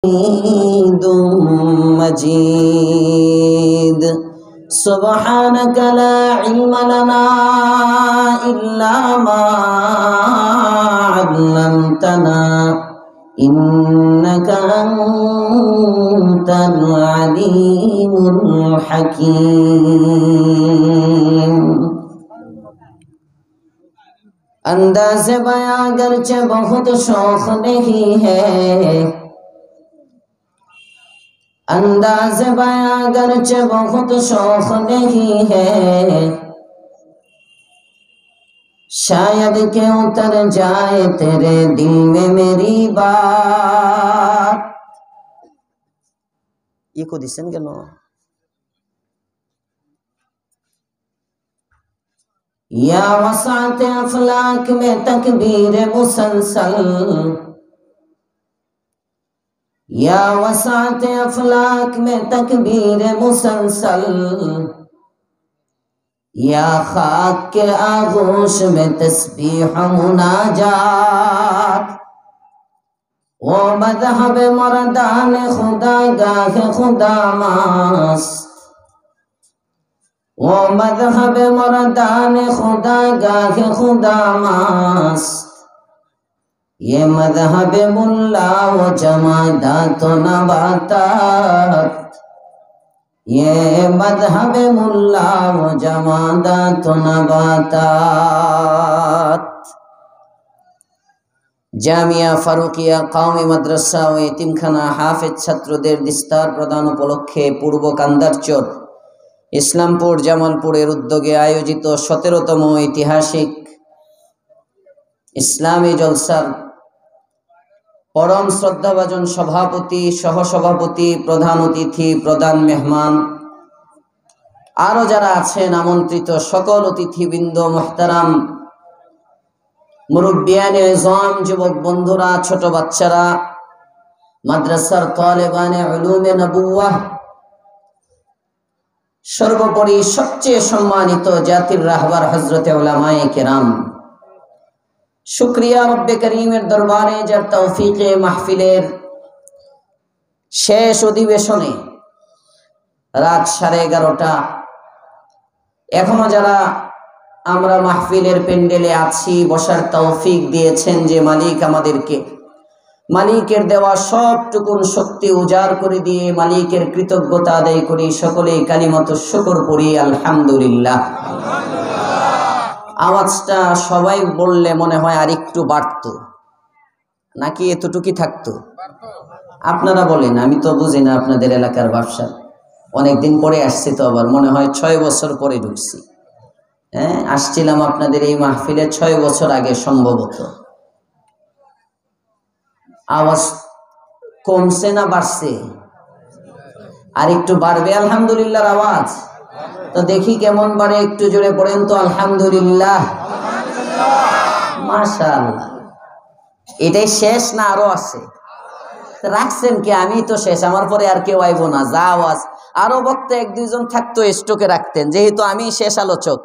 حميد مجيد سبحانك لا علم لنا إلا ما علمتنا إنك أنت العليم الحكيم अंदाज़ बयां गर्चे बहुत शौक नहीं है अंदाज़ बयां गर्चे बहुत शौक नहीं है शायद के उतर जाए तेरे दिल में मेरी बात ये को दिसन के नो या वसात अफलाक में तकबीर मुसलसल या वसात अफलाक में तकबीर मुसलसल या खाक के आगोश में तस्बीह मुनाजात वो मज़हब मर्दान खुदा गाह खुदा मस्त वो मज़हब मर्दान खुदा गाह खुदा मस्त ये मज़हब मुल्ला व जमादात नबातात ये मज़हब मुल्ला व जमादात नबातात জামিয়া ফারুকিয়া কওমি মাদ্রাসা ও এতিমখানা হাফেজ ছাত্রদের দিস্তার প্রদান উপলক্ষে পূর্ব কান্দারচর ইসলামপুর জামালপুরের উদ্যোগে আয়োজিত ১৭তম ঐতিহাসিক ইসলামী জলসার পরম শ্রদ্ধাভাজন সভাপতি সহসভাপতি প্রধান অতিথি প্রধান মেহমান আরো যারা আছেন আমন্ত্রিত সকল অতিথিবৃন্দ মুহতারাম মুরব্বিয়ানে ইজম যুবক বন্ধুরা ছোট বাচ্চারা মাদ্রাসার তালেবানে উলুমে নবুওয়াহ সর্বোপরি সবচেয়ে সম্মানিত জাতির রাহবার হযরতে উলামায়ে কেরাম শুকরিয়া রব্বে করিমের দরবারে যার তৌফিকে মাহফিলের শেষ অধিবেশনে রাত 11:30 এখনো যারা আমরা মাহফিলের প্যান্ডেলে আছি বসার তৌফিক দিয়েছেন যে মালিক আমাদেরকে মালিকের দেওয়া সবটুকুন শক্তি উজাড় করে দিয়ে মালিকের কৃতজ্ঞতা আদায় করি সকলেই কালিমাতুশ শুকর পড়ি আলহামদুলিল্লাহ। আওয়াজটা সবাই বললে মনে হয় আর একটু বাড়তো নাকি এতটুকুই থাকতো? আপনারা বলেন, আমি তো বুঝি না আপনাদের এলাকার ব্যবসা। অনেকদিন পরে আসছি তো, আবার মনে হয় 6 বছর পরে ঢুকছি। হ্যাঁ, আসছিলাম আপনাদের এই মাহফিলে 6 বছর আগে সম্ভবত। আওয়াজ কমছে না বাড়ছে? আর একটু বাড়বে আলহামদুলিল্লাহর আওয়াজ। তো দেখি কেমন বাড়ে, একটু জোরে পড়েন তো আলহামদুলিল্লাহ। মাশাআল্লাহ। এটাই শেষ না আরো আছে? রাখছেন কি? আমি তো শেষ, আমার পরে আর কেউ আইব না। যা আওয়াজ আরো বক্তা 1-2 জন থাকতো স্টকে রাখতেন, যেহেতু আমি শেষ আলোচক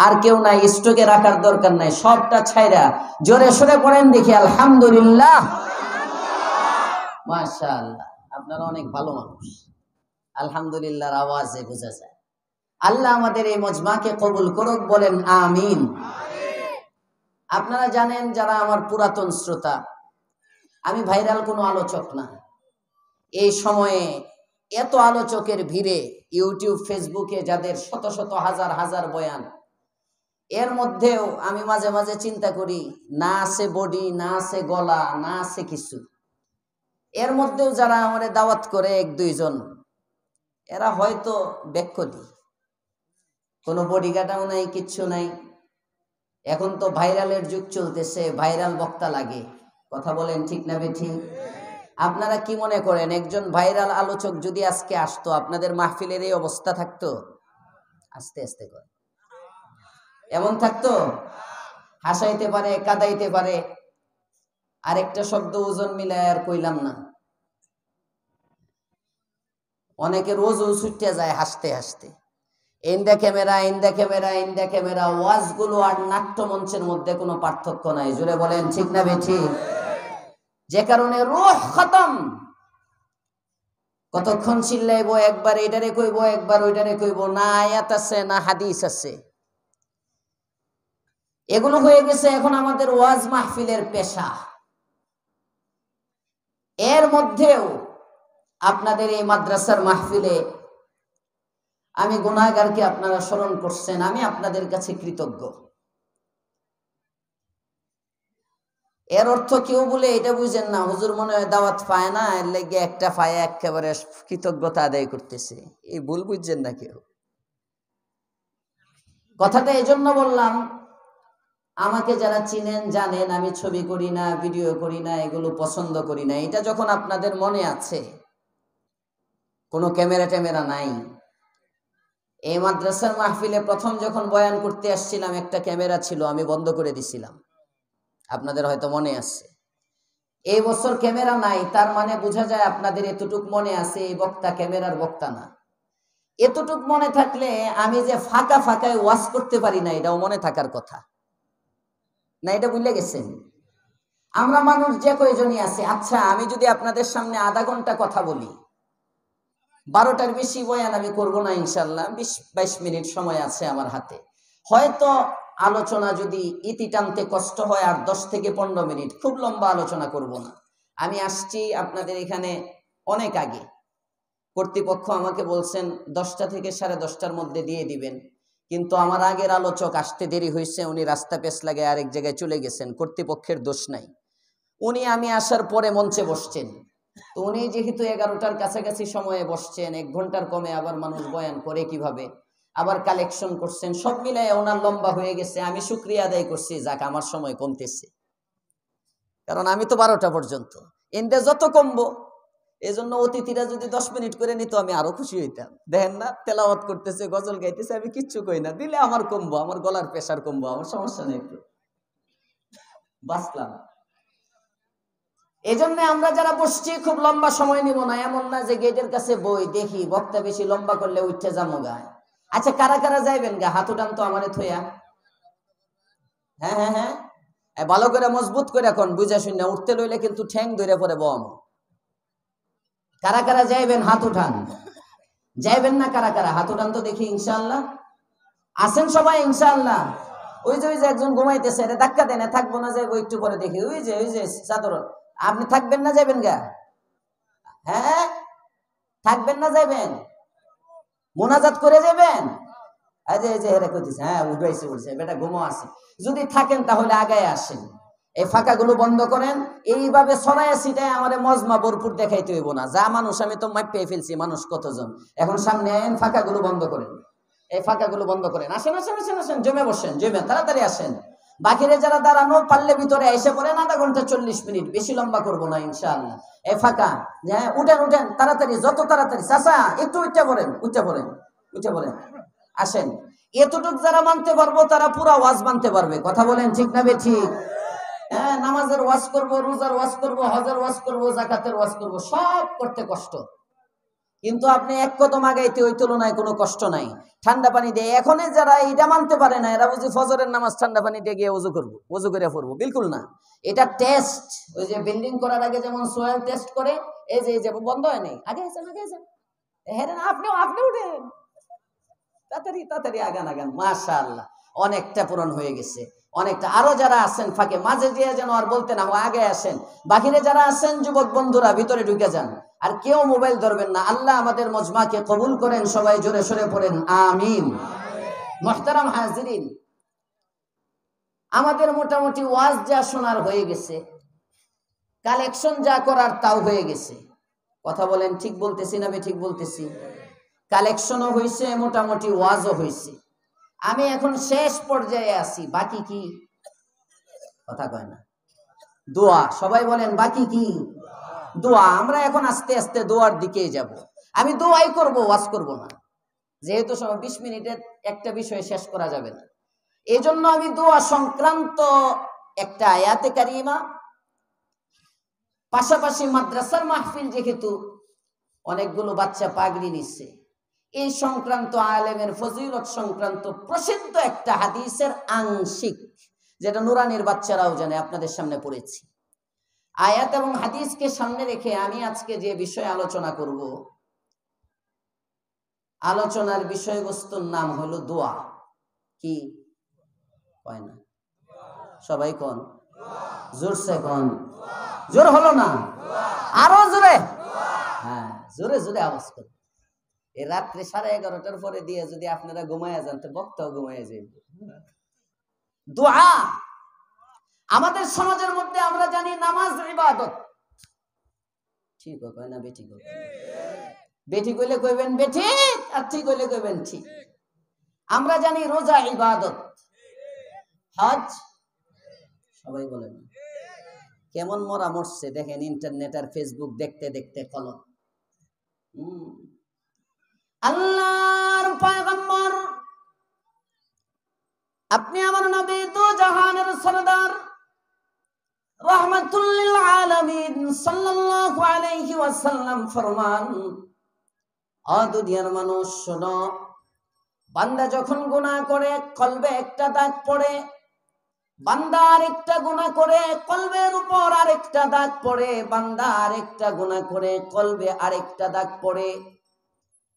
আর কেউ নাই, স্টকে রাখার দরকার নাই। সবটা ছাইরা জোরে সোরে পড়েন দেখি আলহামদুলিল্লাহ। মাশাআল্লাহ, আপনারা অনেক ভালো মানুষ। আলহামদুলিল্লাহর আওয়াজে বোঝা যায়। আল্লাহ আমাদের এই মজমাকে কবুল করুক, বলেন আমিন। আপনারা জানেন, যারা আমার পুরাতন শ্রোতা, আমি ভাইরাল কোনো আলোচক না। এই সময়ে এত আলোচকের ভিড়ে ইউটিউব ফেসবুকে যাদের শত শত হাজার হাজার বয়ান, এর মধ্যেও আমি মাঝে মাঝে চিন্তা করি, না আছে বডি, না আছে গলা, না আছে কিছু। এর মধ্যেও যারা আমারে দাওয়াত করে 1-2 জন, এরা হয়তো বেক্ষতি, কোনো বডিগার্ডও নাই, কিচ্ছু নাই। এখন তো ভাইরালের যুগ চলতেছে, ভাইরাল বক্তা লাগে। কথা বলেন ঠিক না বেঠিক? আপনারা কি মনে করেন, একজন ভাইরাল আলোচক যদি আজকে আসতো, আপনাদের মাহফিলের এই অবস্থা থাকতো? আস্তে আস্তে করে এমন থাকতো? হাসাইতে পারে, কাদাইতে পারে, আরেকটা শব্দ ওজন মিলায় আর কইলাম না। অনেকে রোজ ছুটতে যায় হাসতে হাসতে। ইন্দা ক্যামেরা, ইন্দা ক্যামেরা, ইন্দা ক্যামেরা। ওয়াজগুলো আর নাট্যমঞ্চের মধ্যে কোনো পার্থক্য নাই। জোরে বলেন ঠিক না বেঠিক? যে কারণে রূহ খতম, কতক্ষণ চিল্লাইবো, একবার এটারে কইবো একবার ওইটারে কইবো, না আয়াত আছে না হাদিস আছে। এগুলো হয়ে গেছে এখন আমাদের ওয়াজ মাহফিলের পেশা। এর মধ্যেও আপনাদের এই মাদ্রাসার মাহফিলে আমি গুনাহগারকে আপনারা স্মরণ করছেন, আমি আপনাদের কাছে কৃতজ্ঞ। এর অর্থ কেউ বলে এটা বুঝেন না, হুজুর মনে হয় দাওয়াত পায় না, এর লেগে একটা পায় একেবারে কৃতজ্ঞতা আদায় করতেছে, এই ভুল বুঝছেন না কেউ। কথাটা এজন্য বললাম, আমাকে যারা চিনেন জানেন আমি ছবি করি না, ভিডিও করি না, এগুলো পছন্দ করি না। এটা যখন আপনাদের মনে আছে, কোনো ক্যামেরা ট্যামেরা নাই। এই মাদ্রাসার মাহফিলে প্রথম যখন বয়ান করতে আসছিলাম একটা ক্যামেরা ছিল, আমি বন্ধ করে দিছিলাম, আপনাদের হয়তো মনে আছে। এই বছর ক্যামেরা নাই, তার মানে বোঝা যায় আপনাদের এতটুক মনে আছে এই বক্তা ক্যামেরার বক্তা না। এতটুক মনে থাকলে আমি যে ফাঁকা ফাঁকায় ওয়াজ করতে পারি না, এটাও মনে থাকার কথা না, এটা ভুলে গেছেন। আমরা মানুষ যে কয়জনই আছে, আচ্ছা আমি যদি আপনাদের সামনে আধা ঘন্টা কথা বলি, 12টার বেশি বয়ান আমি করব না ইনশাল্লাহ, 20-22 মিনিট সময় আছে আমার হাতে। হয়তো আলোচনা যদি ইতি টানতে কষ্ট হয় আর 10 থেকে 15 মিনিট, খুব লম্বা আলোচনা করব না। আমি আসছি আপনাদের এখানে অনেক আগে, কর্তৃপক্ষ আমাকে বলছেন 10টা থেকে 10:30টার মধ্যে দিয়ে দিবেন, কিন্তু আমার আগের আলোচক আসতে দেরি হয়েছে, উনি রাস্তা পেছ লাগে আরেক জায়গায় চলে গেছেন, কর্তৃপক্ষের দোষ নাই। উনি আমি আসার পরে মঞ্চে বসছেন, তো উনি যেহেতু 11টার কাছাকাছি সময়ে বসছেন, 1 ঘন্টার কমে আবার মানুষ বয়ান করে কিভাবে, আবার কালেকশন করছেন, সব মিলাই ওনার লম্বা হয়ে গেছে। আমি শুকরিয়া আদায় করছি, যাক আমার সময় কমতেছে, কারণ আমি তো 12টা পর্যন্ত, এনতে যত কমবো। এজন্য অতিথিরা যদি 10 মিনিট করে নিত আমি আরো খুশি হইতাম। দেখেন না, তেলাওয়াত করতেছে, গজল গাইতেছে, আমি কিচ্ছু কই না, দিলে আমার কমবো, আমার গলার প্রেশার কমবো, আমার সমস্যা নেই, একটু বাঁচলাম। এই জন্য আমরা যারা বসছি খুব লম্বা সময় নিব না, এমন না যে গেটের কাছে বই দেখি বক্তা বেশি লম্বা করলে উঠে যাবো গায়ে। আচ্ছা কারা কারা যাইবেন গা, হাত উঠান তো আমারে থইয়া। হ্যাঁ হ্যাঁ হ্যাঁ, ভালো করে মজবুত করে এখন বুঝা শুনে উঠতে লইলে কিন্তু ঠ্যাং ধরে পরে বম। কারা কারা যাইবেন হাত উঠান, যাইবেন না কারা কারা হাত উঠান তো দেখি। ইনশাআল্লাহ আসেন সবাই ইনশাআল্লাহ। ওই যে একজন ঘুমাইতেছে, এটা ধাক্কা দেন, থাকবো না যাইবো একটু পরে দেখি। ওই যে চাদর, আপনি থাকবেন না যাবেন গা? হ্যাঁ থাকবেন না যাবেন, মোনাজাত করে যাবেন। হ্যাঁ উঠেছে বেটা ঘুমো আছে। যদি থাকেন তাহলে আগায় আসেন, এই ফাঁকাগুলো বন্ধ করেন। এইভাবে ছড়ায় ছিটায় আমাদের মজমা ভরপুর দেখাইতে হইব না, যা মানুষ আমি তো মাইপে ফেলছি, মানুষ কতজন। এখন সামনে আইন, ফাঁকাগুলো বন্ধ করেন, এই ফাঁকাগুলো বন্ধ করেন। আসেন আসেন আসেন আসেন, জমে বসেন, জমে তাড়াতাড়ি আসেন। বাকিরে যারা দাঁড়ানো পারলে ভিতরে এসে পড়েন, আধা ঘন্টা 40 মিনিট, বেশি লম্বা করবো না ইনশাআল্লাহ। এই ফাঁকা, হ্যাঁ উঠেন উঠেন তাড়াতাড়ি, যত তাড়াতাড়ি। চাচা একটু উঠে পড়েন, উঠে পড়েন, উঠে পড়েন, আসেন। এতটুক যারা মানতে পারবো তারা পুরা ওয়াজ মানতে পারবে, কথা বলেন ঠিক না বেঠিক? হ্যাঁ, নামাজের ওয়াজ করবো, রোজার ওয়াজ করবো, হজের ওয়াজ করবো, যাকাতের ওয়াজ করবো, সব করতে কষ্ট, কিন্তু আপনি এক কদম আগাইতে ওই তুলনায় কোনো কষ্ট নাই। ঠান্ডা পানি দিয়ে, এখন যারা এটা মানতে পারে না, এরা বুঝি ফজরের নামাজ ঠান্ডা পানি দিয়ে গিয়ে ওযু করবো, ওযু করে পড়বো, বিলকুল না। এটা টেস্ট, ওই যে বিল্ডিং করার আগে যেমন সোয়েল টেস্ট করে, এই যে বন্ধ হয় নাই, আগে আসেন আগে আসেন, হ্যাঁ আপনি উঠেন, তাড়াতাড়ি তাড়াতাড়ি আগান আগান। মাশাআল্লাহ, অনেকটা পূরণ হয়ে গেছে, অনেকটা। আরো যারা আছেন ফাঁকে মাঝে দিয়ে যেন আর বলতে না হয়, আগে আসেন। বাকিরে যারা আছেন যুবক বন্ধুরা ভিতরে ঢুকে যান, আর কেউ মোবাইল ধরবেন না। আল্লাহ আমাদের মজমাকে কবুল করেন, সবাই জোরে সরে পড়েন আমিন। মুহতারাম হাজিরিন, আমাদের মোটামুটি ওয়াজ যা শোনার হয়ে গেছে, কালেকশন যা করার তাও হয়ে গেছে। কথা বলেন ঠিক বলতেছি না ঠিক বলতেছি? কালেকশনও হয়েছে, মোটামুটি ওয়াজও হয়েছে। আমি এখন শেষ পর্যায়ে আছি, বাকি কি? কথা কয় না, দোয়া। সবাই বলেন বাকি কি? দোয়া। আমরা এখন আস্তে আস্তে দোয়ার দিকেই যাব। আমি দোয়াই করব, ওয়াজ করব না, যেহেতু 20 মিনিটের একটা বিষয় শেষ করা যাবে না। এই জন্য আমি দোয়া সংক্রান্ত একটা আয়াতে কারিমা, পাশাপাশি মাদ্রাসার মাহফিল যেহেতু অনেকগুলো বাচ্চা পাগড়ি নিচ্ছে, এই সংক্রান্ত আলেমের ফজিলত সংক্রান্ত প্রসিদ্ধ একটা হাদিসের আংশিক, যেটা নুরানির বাচ্চারাও জানে, আপনাদের সামনে পড়েছি। আয়াত এবং হাদিসকে সামনে রেখে আমি আজকে যে বিষয়ে আলোচনা করব, আলোচনার বিষয়বস্তুর নাম হলো দোয়া। কি কয় না সবাই? কোন জোরসে কোন, জোর হলো না, আরো জোরে, হ্যাঁ জোরে জোরে আওয়াজ করুন। এই রাত্রে 11:30টার পরে দিয়ে যদি আপনারা ঘুমায় যান তো বক্তাও ঘুমায় যাবে। দোয়া আমাদের সমাজের মধ্যে আমরা জানি নামাজ ইবাদত। ঠিক কয় না বেটি? বেটি কইলে কইবেন বেটি, আর ঠিক কইলে কইবেন ঠিক। আমরা জানি রোজা ইবাদত, হজ সবাই বলেন। কেমন মরা মরছে দেখেন ইন্টারনেট আর ফেসবুক দেখতে দেখতে কলম। আল্লাহর পয়গম্বর, আপনি আমার নবী, দু জাহানের সরদার, রাহমাতুল লিল আলামিন সাল্লাল্লাহু আলাইহি ওয়াসাল্লাম ফরমান, ও দুনিয়ার মানুষ শোনো, বান্দা যখন গুনাহ করে কলবে একটা দাগ পড়ে, বান্দা আরেকটা গুনাহ করে কলবের উপর আরেকটা দাগ পড়ে, বান্দা আরেকটা গুনাহ করে কলবে আরেকটা দাগ পড়ে।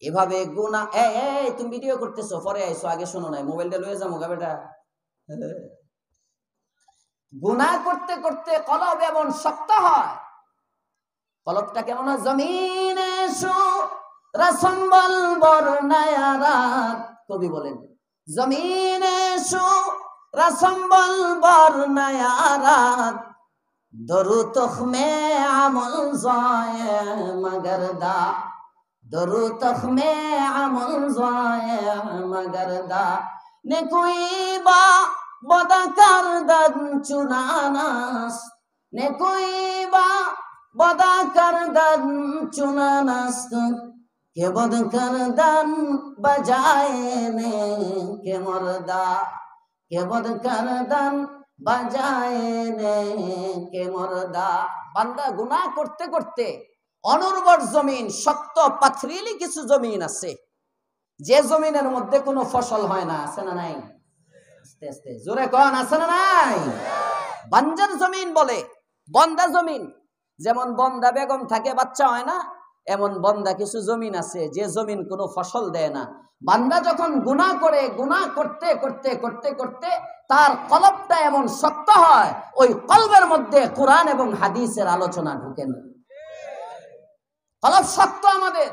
এভাবে গুনাহ, এই তুমি ভিডিও করতেছো, পরে আইছো, আগে শোনো না, মোবাইলটা লয়ে যাও গা বেটা। গুনাহ করতে করতে কলব এমন শক্ত হয়, কলবটা কেমন হয়? জমিনে রাসম্বল বর্ণায়া রাত, কবি বলেন জমিনে রাসম্বল বর্ণায়া রাত, দরু তখমে আমল জায়ে মগর দা, দরু তখমে আমল জায়ে মগর দা, নে কোই বা বদা কারদান চুনানাস, নে কোই বা বদা কারদান চুনানাস, কে বদ কারদান বাজায়ে নে কে মরদা, কে বদ কারদান বাজায়ে নে কে মরদা। বান্দা গুনাহ করতে করতে অনুর্বর জমিন, শক্ত পাথরিলি কিছু জমিন আছে, যে জমিনের মধ্যে কোনো ফসল হয় না, আছে না নাই? আস্তে আস্তে জোরে কোন, আছে না নাই? বাঞ্জার জমিন বলে, বন্দা জমিন। যেমন বন্দা বেগম থাকে বাচ্চা হয় না, এমন বন্দা কিছু জমিন আছে যে জমিন কোনো ফসল দেয় না। বান্দা যখন গুনাহ করে, গুনাহ করতে করতে করতে করতে তার কলবটা এমন শক্ত হয়, ওই কলবের মধ্যে কোরআন এবং হাদিসের আলোচনা ঢুকে না। কলব শক্ত আমাদের,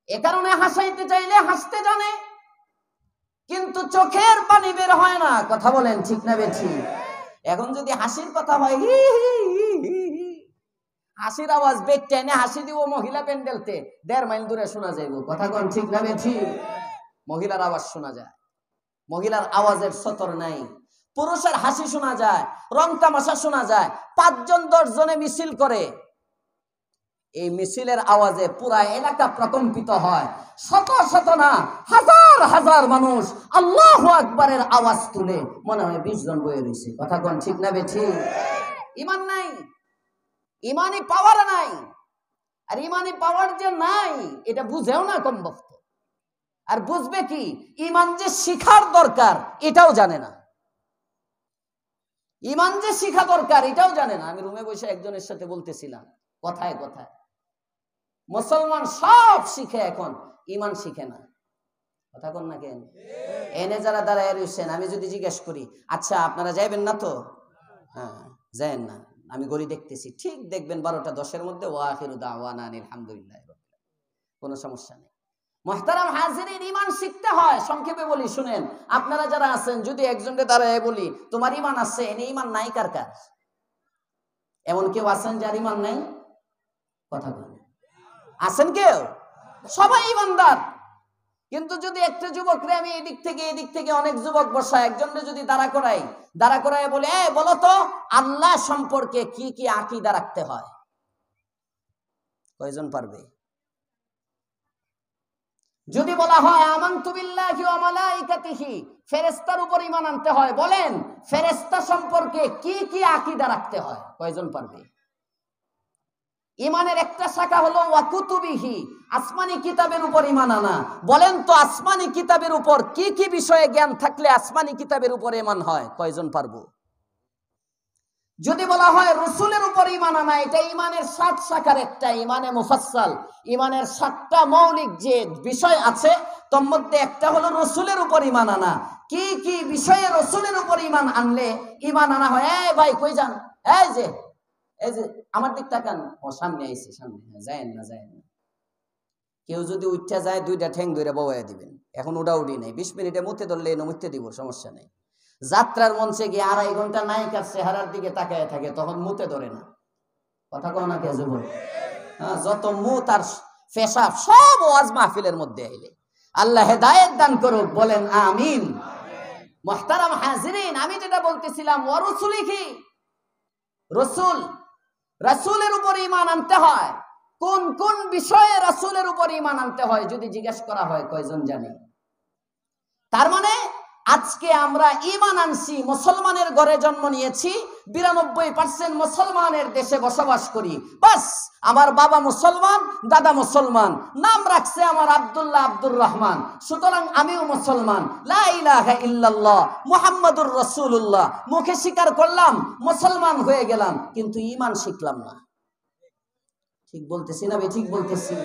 এ কারণে হাসাইতে চাইলে হাসতে জানে, কিন্তু চোখের পানি বের হয় না। কথা বলেন ঠিক না বেঠি? এখন যদি হাসির কথা হয়, হাসির আওয়াজ বেড টেনে হাসি দিব মহিলা প্যান্ডেলতে 1.5 মাইল দূরে শোনা যাইব। কথা কোন ঠিক না বেঠি? মহিলার আওয়াজ শোনা যায়, মহিলার আওয়াজের সতর নাই। পুরুষের হাসি শোনা যায়, রং তামাশা শোনা যায়। 5 জন 10 জনে মিছিল করে, এই মিছিলের আওয়াজে পুরা এলাকা প্রকম্পিত হয়। শত শত না, হাজার হাজার মানুষ আল্লাহু আকবারের আওয়াজ তুলে মনে হয় 20 জন বয়ে রয়েছে। কথা কোন ঠিক না বেঠি? ঈমান নাই, ইমানি পাওয়ার নাই। আর ইমানি পাওয়ার যে নাই এটা বুঝেও না কম বক্ত। আর বুঝবে কি? ইমান যে শিখার দরকার এটাও জানে না। ইমান যে শিখা দরকার এটাও জানে না। আমি রুমে বসে একজনের সাথে বলতেছিলাম, কথায় কথায় মুসলমান সব শিখে, এখন ইমান শিখে না। কথা কোন না কেন? এনে যারা দাঁড়ায় রয়েছেন, আমি যদি জিজ্ঞেস করি, আচ্ছা আপনারা যাইবেন না তো? হ্যাঁ যায়েন না, আমি গড়ি দেখতেছি, ঠিক দেখবেন 12টা 10-এর মধ্যে ওয়া আখিরু দাওয়ানা আলহামদুলিল্লাহ, কোনো সমস্যা নেই। মুহতারাম হাজিরিন, ঈমান শিখতে হয়। সংক্ষেপে বলি শুনেন, আপনারা যারা আছেন যদি একজনকে দাঁড়ায় বলি তোমার ঈমান আছে, এনে ঈমান নাই কার কার? এমন কেউ আছেন যার ঈমান নাই? কথা বলেন, আছেন কেউ? সবাই ঈমানদার। কিন্তু যদি একটা যুবকরে আমি এদিক থেকে অনেক যুবক বসা একজনকে যদি দাঁড়া করাই বলে, বলো তো আল্লাহ সম্পর্কে কি কি আকীদা রাখতে হয়, কয়জন পারবে? যদি বলা হয় আমানতু বিল্লাহি ওয়া মালাইকাতিহি, ফেরেশতার উপর ঈমান আনতে হয়, বলেন ফেরেশতা সম্পর্কে কি কি আকীদা রাখতে হয়, কয়জন পারবে? ঈমানের একটা শাখা হলো ওয়া কুতুবিহি, আসমানি কিতাবের উপর ঈমান আনা। বলেন তো আসমানি কিতাবের উপর কি কি বিষয়ে জ্ঞান থাকলে আসমানি কিতাবের উপর ঈমান হয়, কয়জন পারবো? যদি বলা হয় রসুলের উপর ঈমান আনা, এটা ঈমানের 7 শাখার একটা, ঈমানে মুফাসসাল, ঈমানের 7টা মৌলিক যে বিষয় আছে তার মধ্যে একটা হলো রসুলের উপর ঈমান আনা। কি কি বিষয়ে রসুলের উপর ঈমান আনলে ঈমান আনা হয়? এই ভাই কই যান? এই যে আমার দিক তাকান। ও সামনে আইছে, সামনে, যায়েন না। কেউ যদি উঠতে যায় 2টা ঠ্যাং ধরে বওয়াইয়া দিবেন। এখন উড়ি নাই, 20 মিনিটে মুতে ধরলে মুতে দিব, সমস্যা নেই। যাত্রার মঞ্চে গিয়ে 2.5 ঘন্টা নায়িকার চেহারার দিকে তাকায় থাকে, তখন মুতে ধরে না। কথা কও না কে যুবক? হ্যাঁ, যত মুত আর পেশাব সব ওয়াজ মাহফিলের মধ্যে আইলে। আল্লাহ হেদায়েত দান করুক, বলেন আমিন। মুহতারাম হাজিরিন, আমি যেটা বলতেছিলাম, ওয়া রাসূলিহি, রাসূলের উপর ঈমান আনতে হয়। কোন কোন বিষয়ে রাসূলের উপর ঈমান আনতে হয় যদি জিজ্ঞেস করা হয়, কয়জন জানে? তার মানে আজকে আমরা ঈমান আনছি, মুসলমানের ঘরে জন্ম নিয়েছি, 92% মুসলমানের দেশে বসবাস করি। বাস, আমার বাবা মুসলমান, দাদা মুসলমান, নাম রাখছে আমার আব্দুল্লাহ, আব্দুর রহমান, সুতরাং আমিও মুসলমান। লা ইলাহা ইল্লাল্লাহ মুহাম্মাদুর রাসূলুল্লাহ মুখে স্বীকার করলাম, মুসলমান হয়ে গেলাম, কিন্তু ঈমান শিখলাম না। ঠিক বলতেছি না? ঠিক বলতেছি।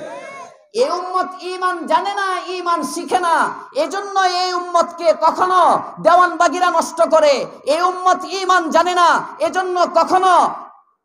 এই উম্মত ঈমান জানে না, ঈমান শিখে না। এজন্য এই উম্মতকে কখনো দেওয়ানবাগীরা নষ্ট করে। এই উম্মত ঈমান জানে না, এজন্য কখনো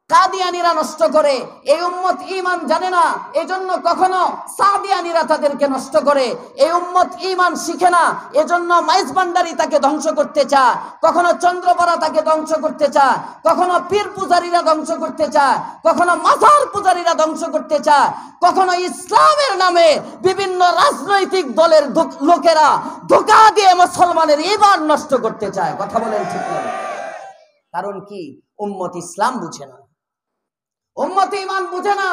কাদিয়ানীরা নষ্ট করে। এই উম্মত ঈমান জানে না, এজন্য কখনো সাদিয়ানীরা তাদেরকে নষ্ট করে। এই উম্মত ঈমান শিখে না, এজন্য মাইজভান্ডারী তাকে ধ্বংস করতে চায়, কখনো চন্দ্রপাড়া তাকে ধ্বংস করতে চায়, কখনো পীর পূজারীরা ধ্বংস করতে চায়, কখনো মাজার পূজারীরা ধ্বংস করতে চায়, কখনো ইসলামের নামে বিভিন্ন রাজনৈতিক দলের লোকেরা ধোঁকা দিয়ে মুসলমানের ঈমান নষ্ট করতে চায়। কথা বলেন ঠিক না? কারণ কি? উম্মত ইসলাম বুঝে না, উম্মত ঈমান বুঝে না।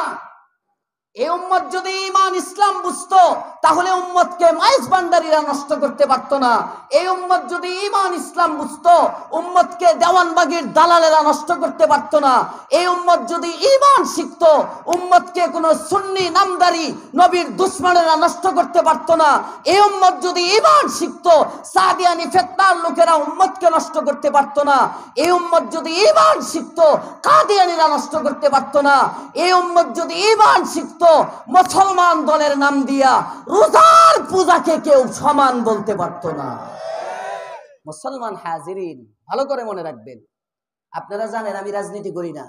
এই উম্মত যদি ঈমান ইসলাম বুঝতো, তাহলে উম্মতকে মাইজভান্ডারীরা নষ্ট করতে পারতো না। এই উম্মত যদি ঈমান ইসলাম বুঝতো, উম্মতকে দেওয়ানবাগীর দালালেরা নষ্ট করতে পারতো না। এই উম্মত যদি ঈমান শিখতো, উম্মতকে কোনো সুন্নি নামদারি নবীর দুশমনেরা নষ্ট করতে পারতো না। এই উম্মত যদি ঈমান শিখতো, সাদিয়ানি ফিতনার লোকেরা উম্মতকে নষ্ট করতে পারতো না। এই উম্মত যদি ঈমান শিখতো, কাদিয়ানীরা নষ্ট করতে পারতো না। এই উম্মত যদি ঈমান শিখতো, মুসলমান দলের নাম দিয়া রোজার পূজাকে কেউ সমান বলতে পারতো না। মুসলমান হাজিরিন, ভালো করে মনে রাখবেন, আপনারা জানেন আমি রাজনীতি করি না।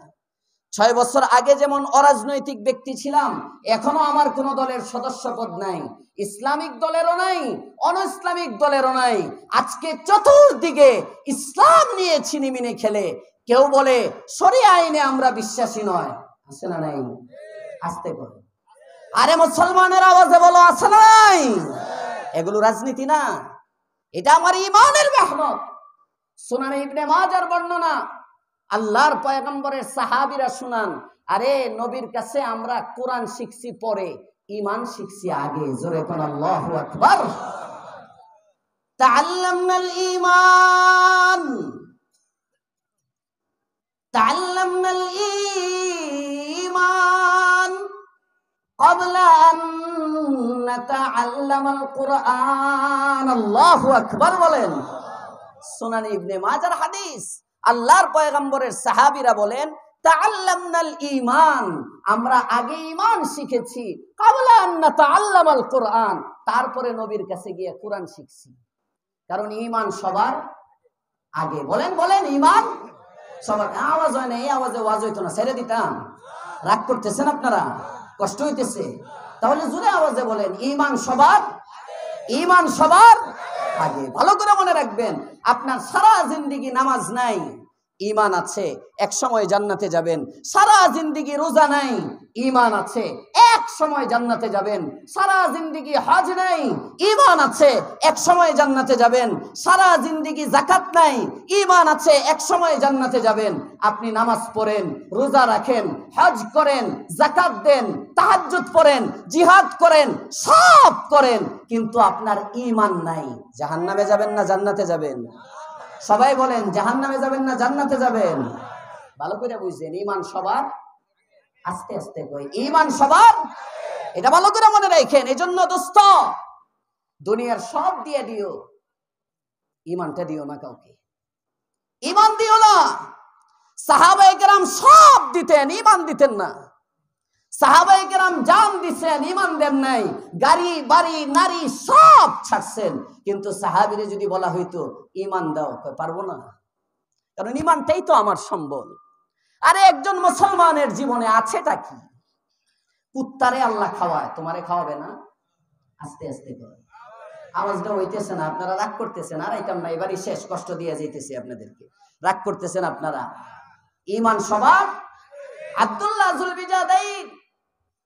6 বছর আগে যেমন অরাজনৈতিক ব্যক্তি ছিলাম, এখনো আমার কোন দলের সদস্যপদ নাই, ইসলামিক দলেরও নাই, অন ইসলামিক দলেরও নাই। আজকে চতুর্দিকে ইসলাম নিয়ে ছিনিমিনি খেলে। কেউ বলে শরিয়া আইনে আমরা বিশ্বাসী নয়, আছে না নাই? আসতে করে, আরে মুসলমানের আওয়াজে বলো, আছে না নাই? এগুলো রাজনীতি না, এটা আমার ঈমানের মেহনত। সুনানে ইবনে মাজার বর্ণনা, আল্লাহর পয়গম্বরের সাহাবীরা শুনান, আরে নবীর কাছে আমরা কোরআন শিখছি পরে, ঈমান শিখছি আগে। জোরে কোন আল্লাহু আকবার। তাআল্লামনাল ঈমান, তাআল্লামনাল ঈমান ক্বাবলা আন নাতাআল্লামাল কুরআন। আল্লাহু আকবার বলেন। সুনানে ইবনে মাজার হাদিস, আল্লাহর পয়গম্বরের সাহাবীরা বলেন, তাআল্লামনাল ঈমান, আমরা আগে ঈমান শিখেছি, ক্বাবলা আন নাতাআল্লামাল কুরআন, তারপরে নবীর কাছে গিয়ে কোরআন শিখছি। কারণ ঈমান সবার আগে। বলেন বলেন, ঈমান সবার। আওয়াজ হয় না, এই আওয়াজে ওয়াজ হইতো না, ছেড়ে দিতাম। রাগ করতেছেন আপনারা? কষ্ট হইতেছে? তাহলে জোরে আওয়াজে বলেন, ঈমান সবার, ঈমান সবার আগে। ভালো করে মনে রাখবেন, আপনার সারা জিন্দেগি নামাজ নাই, ঈমান আছে, এক সময় জান্নাতে যাবেন। সারা জিন্দেগি রোজা নাই, ঈমান আছে, এক সময় জান্নাতে যাবেন। সারা জিন্দেগি হজ নাই, ঈমান আছে, এক সময় জান্নাতে যাবেন। সারা জিন্দেগি যাকাত নাই, ঈমান আছে, এক সময় জান্নাতে যাবেন। আপনি নামাজ পড়েন, রোজা রাখেন, হজ করেন, যাকাত দেন, তাহাজ্জুদ পড়েন, জিহাদ করেন, সব করেন, কিন্তু আপনার ঈমান নাই। জাহান্নামে যাবেন না জান্নাতে যাবেন? সবাই বলেন, জাহান্নামে যাবেন না জান্নাতে যাবেন? ভালো করে বুঝছেন, ঈমান সবার, আস্তে আস্তে কই, ঈমান সবার, এটা ভালো করে মনে রাখেন। এজন্য দোস্ত, দুনিয়ার সব দিয়ে দিও, ঈমানটা দিও না কাউকে, ঈমান দিও না। সাহাবায়ে কেরাম সব দিতেন, ঈমান দিতেন না। সাহাবায়ে কেরাম জান দিছেন, ঈমান দেন নাই। গাড়ি বাড়ি নারী সব ছাড়ছেন, কিন্তু সাহাবীরে যদি বলা হইতো ঈমান দাও, পারবো না, কারণ ঈমানটাই তো আমার সম্বল। আরে একজন মুসলমানের জীবনে আছেটা কি? কুত্তারে আল্লাহ খাওয়ায়, তোমারে খাওয়াবে না? আস্তে আস্তে করে আওয়াজটা হইতেছে না, আপনারা রাগ করতেছেন। আর আইতাম না, এবারই শেষ, কষ্ট দিয়ে যাইতেছি আপনাদেরকে, রাগ করতেছেন আপনারা। ঈমান সবার। আব্দুল্লাহ যুলবিজাদাইন,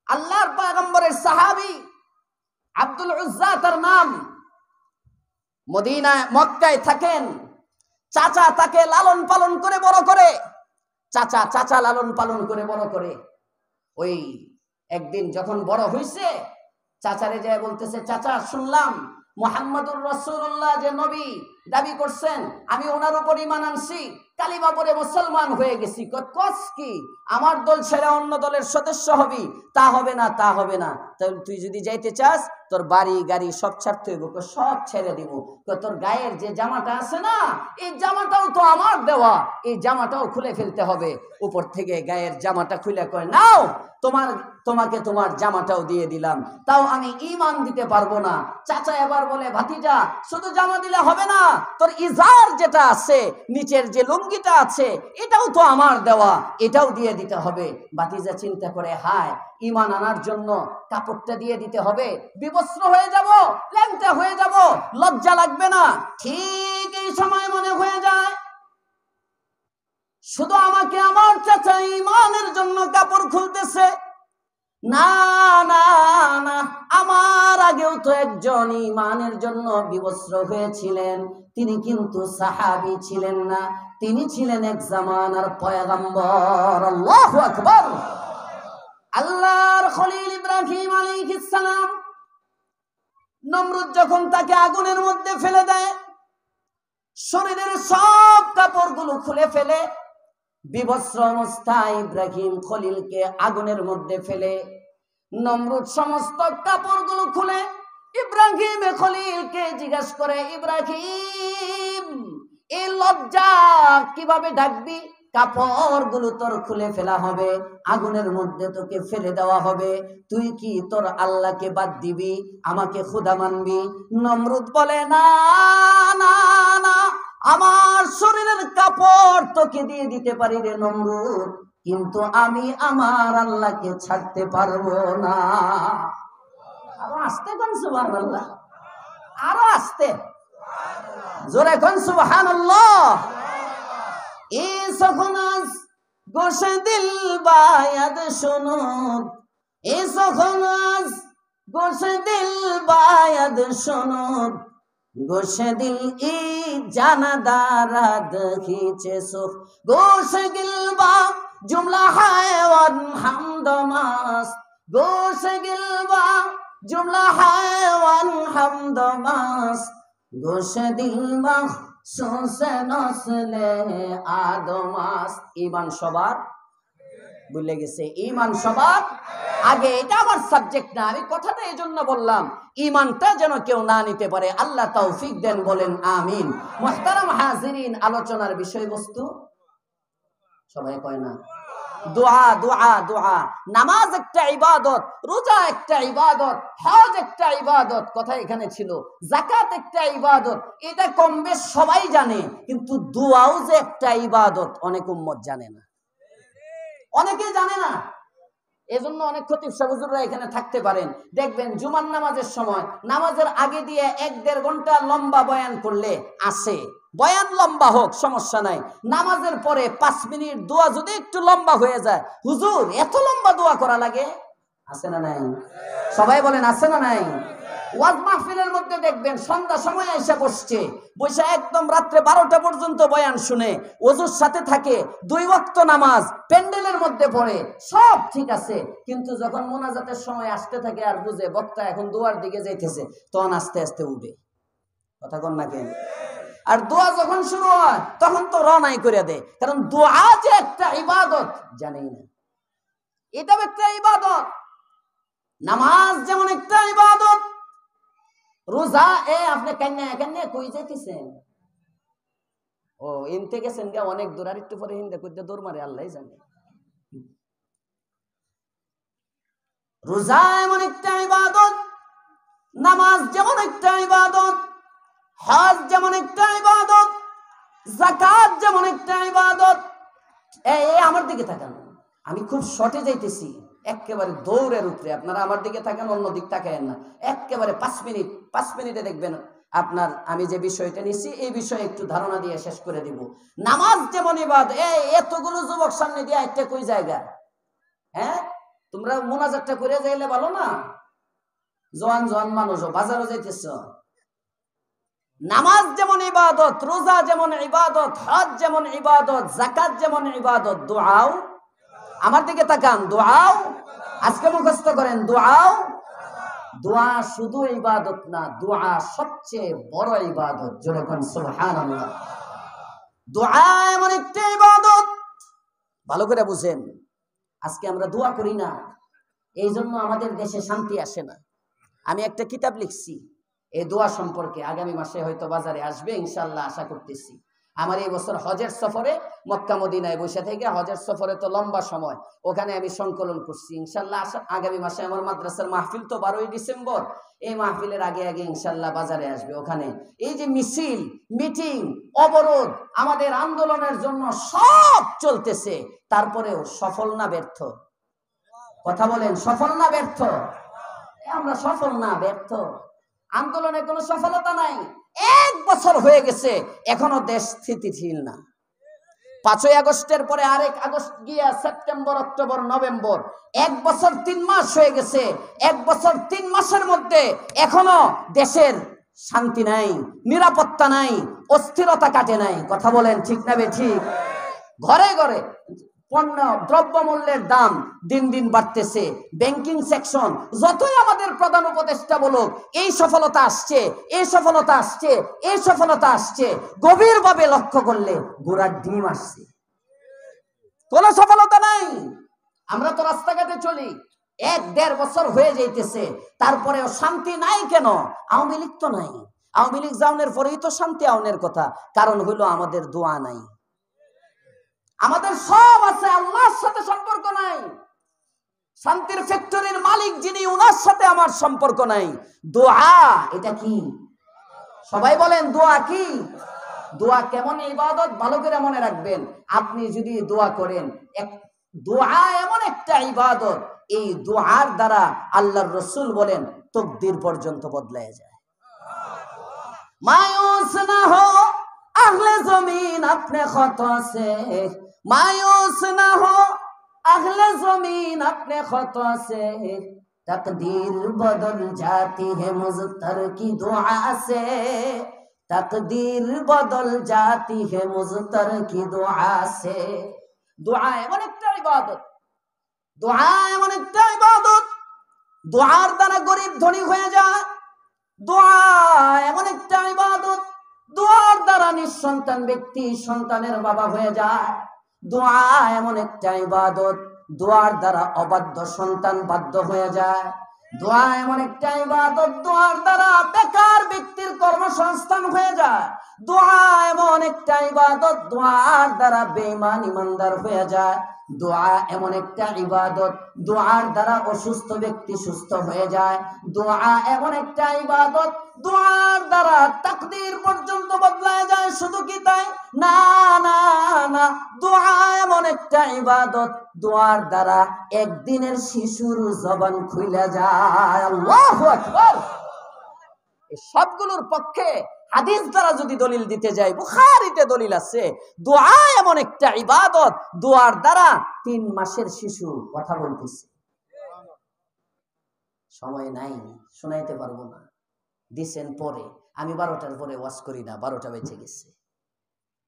আল্লাহর পয়গম্বরের সাহাবী, আব্দুল উজ্জা তার নাম। মদিনায় মক্কায় থাকেন, চাচা তাকে লালন পালন করে বড় করে, চাচা লালন পালন করে বড় করে। ওই একদিন যখন বড় হইছে, চাচারে যায় বলতেছে, চাচা শুনলাম মুহাম্মদুর রাসূলুল্লাহ যে নবী দাবি করছেন, আমি ওনার উপর ঈমান আনছি, কালিমা পড়ে মুসলমান হয়ে গেছি। কস কি? আমার দল ছেড়ে অন্য দলের সদস্য হবি? তা হবে না, তা হবে না। তাহলে তুই যদি যাইতে চাস, তোর বাড়ি গাড়ি সব ছাড়তে হইব। সব ছেড়ে দিব। তোর গায়ের যে জামাটা আছে না, এই জামাটাও তো আমার দেওয়া, এই জামাটাও খুলে ফেলতে হবে। উপর থেকে গায়ের জামাটা খুলে কয়, নাও তোমাকে তোমার জামাটাও দিয়ে দিলাম, তাও আমি ঈমান দিতে পারবো না। চাচা এবার বলে, ভাতিজা শুধু জামা দিলে হবে না, তোর ইজার যেটা আছে, নিচের যে লুঙ্গিটা আছে, এটাও তো আমার দেওয়া, এটাও দিয়ে দিতে হবে। ভাতিজা চিন্তা করে, হায়, ঈমান আনার জন্য কাপড়টা দিয়ে দিতে হবে, বিবস্ত্র হয়ে যাব, ল্যাংটা হয়ে যাব, লজ্জা লাগবে না। ঠিক এই সময় মনে হয়ে যায়, শুধু আমাকে আমার চাচা ঈমানের জন্য কাপড় খুলতেছে। না না না, আমার আগেও তো একজন ঈমানের জন্য বিবস্ত্র হয়েছিলেন, তিনি কিন্তু সাহাবী ছিলেন না, তিনি ছিলেন এক জামানার পয়গম্বর। আল্লাহু আকবার। আল্লাহর খলিল ইব্রাহিম আলাইহিস সালাম, নমরুদ যখন তাকে আগুনের মধ্যে ফেলে দেয়, শরীরের সব কাপড়গুলো খুলে ফেলে, বিবস্ত্র অবস্থায় ইব্রাহিম খলিলকে আগুনের মধ্যে ফেলে, নমরুদ সমস্ত কাপড়গুলো খুলে ইব্রাহিম খলিলকে জিজ্ঞাসা করে, ইব্রাহিম, এই লজ্জা কিভাবে ঢাকবি? কাপড়গুলো তোর খুলে ফেলা হবে, আগুনের মধ্যে তোকে ফেলে দেওয়া হবে, তুই কি তোর আল্লাহকে বাদ দিবি, আমাকে খোদা মানবি? নমরুদ বলে, না না না, আমার শরীরের কাপড় তোকে দিয়ে দিতে পারি রে নমরুদ, কিন্তু আমি আমার আল্লাহকে ছাড়তে পারবো না। আরো আস্তে কোন সুবহানাল্লাহ, আরো আস্তে, জোরে কোন সুবহানাল্লাহ। এই সখনাস গোশে দিল বায়াদ শুনুন, এই সখনাস গোশে দিল বায়াদ শুনুন, গোশে দিল ই জানা দারাদ খিচে সুখ, গোশে দিল বা জুমলা হায়ওয়ান হামদমাস, গোশে দিল বা জুমলা হায়ওয়ান হামদমাস, গোশে দিল বা সোসে নসলে আদমাস। ঈমান সবার, ভুলে গেছে, ঈমান সবার আগে। এটা আমার সাবজেক্ট না, আমি কথাটা এই জন্য বললাম, ঈমানটা যেন কেউ না নিতে পারে। আল্লাহ তৌফিক দেন, বলেন আমিন। মুহতারাম হাজিরিন, আলোচনার বিষয়বস্তু সবাই কয় না, দোয়া দোয়া দোয়া। নামাজ একটা ইবাদত, রোজা একটা ইবাদত, হজ একটা ইবাদত, কথা এখানে ছিল, যাকাত একটা ইবাদত, এটা কম বেশ সবাই জানে, কিন্তু দোয়াও যে একটা ইবাদত অনেক উম্মত জানে না, অনেকে জানে না। এজন্য অনেক খতিব সাহেব হুজুররা এখানে থাকতে পারেন, দেখবেন জুমার নামাজের সময় নামাজের আগে দিয়ে 1-1.5 ঘন্টা লম্বা বয়ান করলে আসে, বয়ান লম্বা হোক সমস্যা নাই, নামাজের পরে 5 মিনিট দোয়া যদি একটু লম্বা হয়ে যায়, হুজুর এত লম্বা দোয়া করা লাগে, আছে না নাই? সবাই বলেন আছে না নাই? ওয়াজ মাহফিলের মধ্যে দেখবেন সন্ধ্যা সময় এসে বসছে, বসে একদম রাত্রে 12টা পর্যন্ত বয়ান শুনে, ওযুর সাথে থাকে, 2 ওয়াক্ত নামাজ প্যান্ডেলের মধ্যে পড়ে, সব ঠিক আছে, কিন্তু যখন মোনাজাতের সময় আসতে থাকে আর বুঝে বক্তা এখন দোয়ার দিকে যাইতেছে, তখন আস্তে আস্তে উঠে। কথা কন না কেন? আর দোয়া যখন শুরু হয় তখন তো রনাই করে দেয়, কারণ দোয়া যে একটা ইবাদত জানেই না, এটাও একটা ইবাদত। নামাজ যেমন একটা ইবাদত, রোজা, আপনি কান্না কান্না কই যাইতেছেন? ও ইনতে গেছেন গা অনেক দূর, আর একটু পরে হিন্দা করতে দৌড় মারে আল্লাহ জানে। রোজা এমন একটা ইবাদত, নামাজ যেমন একটা ইবাদত, হজ যেমন একটা ইবাদত, যাকাত যেমন একটা ইবাদত। এই আমার দিকে তাকান, আমি খুব শর্টে যাইতেছি, একেবারে দৌড়ের উপরে। আপনারা আমার দিকে তাকান, অন্য দিক তাকায়েন না। একেবারে 5 মিনিটে দেখবেন আপনার আমি যে বিষয়টা নিচ্ছি এই বিষয়ে একটু ধারণা দিয়ে শেষ করে দিব। নামাজ যেমন ইবাদত, এতগুলো যুবক সামনে দিয়ে একটা কই জায়গা, হ্যাঁ তোমরা মোনাজাতটা করে যাইলে ভালো না? জোয়ান জোয়ান মানুষও বাজারও যাইতেছ। নামাজ যেমন ইবাদত, রোজা যেমন ইবাদত, হজ যেমন ইবাদত, যাকাত যেমন ইবাদত, দুআও আমার দিকে তাকান, দুআও আজকে মুখস্থ করেন, দুআও। দোয়া শুধু ইবাদত না, দোয়া সবচেয়ে বড় ইবাদত। জোরে কোন সুবহানাল্লাহ। দোয়া এমন একটা ইবাদত, ভালো করে বুঝেন। আজকে আমরা দোয়া করি না, এই জন্য আমাদের দেশে শান্তি আসে না। আমি একটা কিতাব লিখছি এই দোয়া সম্পর্কে, আগামী মাসে হয়তো বাজারে আসবে ইনশাআল্লাহ, আশা করতেছি। আমার এই বছর হজের সফরে মক্কা মদিনায় বসে থেকে, হজের সফরে তো লম্বা সময়, ওখানে আমি সংকলন করছি ইনশাআল্লাহ। আগামী মাসে আমার মাদ্রাসার মাহফিল তো 12ই ডিসেম্বর, এই মাহফিলের আগে আগে ইনশাআল্লাহ বাজারে আসবে। ওখানে এই যে মিছিল, মিটিং, অবরোধ, আমাদের আন্দোলনের জন্য সব চলতেছে, তারপরেও সফল না ব্যর্থ? কথা বলেন, সফল না ব্যর্থ? আমরা সফল না ব্যর্থ? আন্দোলনে কোনো সফলতা নাই। 1 বছর হয়ে গেছে, এখনো দেশ স্থিতিশীল না। 5ই আগস্টের পরে আরেক আগস্ট গিয়া সেপ্টেম্বর, অক্টোবর, নভেম্বর, 1 বছর 3 মাস হয়ে গেছে। 1 বছর 3 মাসের মধ্যে এখনো দেশের শান্তি নাই, নিরাপত্তা নাই, অস্থিরতা কাটে নাই। কথা বলেন ঠিক না বেঠিক? ঘরে ঘরে পণ্য দ্রব্যমূল্যের দাম দিন দিন বাড়তেছে। ব্যাংকিং সেকশন, যতই আমাদের প্রধান উপদেষ্টা বলুক এই সফলতা আসছে, এই সফলতা আসছে, এই সফলতা আসছে, গভীরভাবে লক্ষ্য করলে গোড়ার ডিম আসছে, কোন সফলতা নাই। আমরা তো রাস্তাঘাটে চলি, 1-1.5 বছর হয়ে যাইতেছে, তারপরেও শান্তি নাই কেন? আওয়ামী লীগ তো নাই। আওয়ামী লীগ যাওয়ার পরেই তো শান্তি আওনের কথা। কারণ হইলো আমাদের দোয়া নাই। আমাদের সব আছে, আল্লাহর সাথে সম্পর্ক নাই। শান্তির ফ্যাক্টরির মালিক যিনি, ওনার সাথে আমার সম্পর্ক নাই। দোয়া এটা কি? সবাই বলেন দোয়া কি? দোয়া কেমন ইবাদত ভালো করে মনে রাখবেন। আপনি যদি দোয়া করেন, দোয়া এমন একটা ইবাদত, এই দোয়ার দ্বারা আল্লাহর রাসূল বলেন তকদির পর্যন্ত বদলায় যায়। মায়ুস না হো আহলে জমিন আপনে খতা সে, मायूस ना हो अगले जमीन अपने खतों से, तकदीर बदल जाती है मुज़्तर की दुआ से, तकदीर बदल जाती है मुज़्तर की दुआ से। दुआ एमन एकटा इबादत, दुआ एमन एकटा इबादत, दुआर द्वारा गरीब धनी হয়ে যায়। दुआ एमन एकटा इबादत, दुआर द्वारा निसंतान ব্যক্তি সন্তানের বাবা হয়ে যায়। দোয়া এমন একটা ইবাদত, দোয়ার দ্বারা অবাধ্য সন্তান বাধ্য হয়ে যায়। দোয়া এমন একটা ইবাদত, দোয়ার দ্বারা বেকার ব্যক্তির কর্মসংস্থান হয়ে যায়। দোয়া এমন একটা ইবাদত, দোয়ার দ্বারা বেঈমান ইমানদার হয়ে যায়। দোয়া এমন একটা ইবাদত, দোয়ার দ্বারা অসুস্থ ব্যক্তি সুস্থ হয়ে যায়। দোয়া এমন একটা ইবাদত, দোয়ার দ্বারা তাকদীর পর্যন্ত বদলায় যায়। শুধু কি তাই? না না না, দোয়া এমন একটা ইবাদত, দোয়ার দ্বারা একদিনের শিশুর জবান খুলে যায়। আল্লাহু আকবার। এই সবগুলোর পক্ষে হাদিস দ্বারা যদি দলিল দিতে যাই, বুখারীতে দলিল আছে, দোয়া এমন একটা ইবাদত, দোয়ার দ্বারা 3 মাসের শিশু কথা বলতেছে। সময় নাই, শোনাইতে পারবো না, দিছেন পরে। আমি 12টার পরে ওয়াজ করি না, 12টা বেজে গেছে।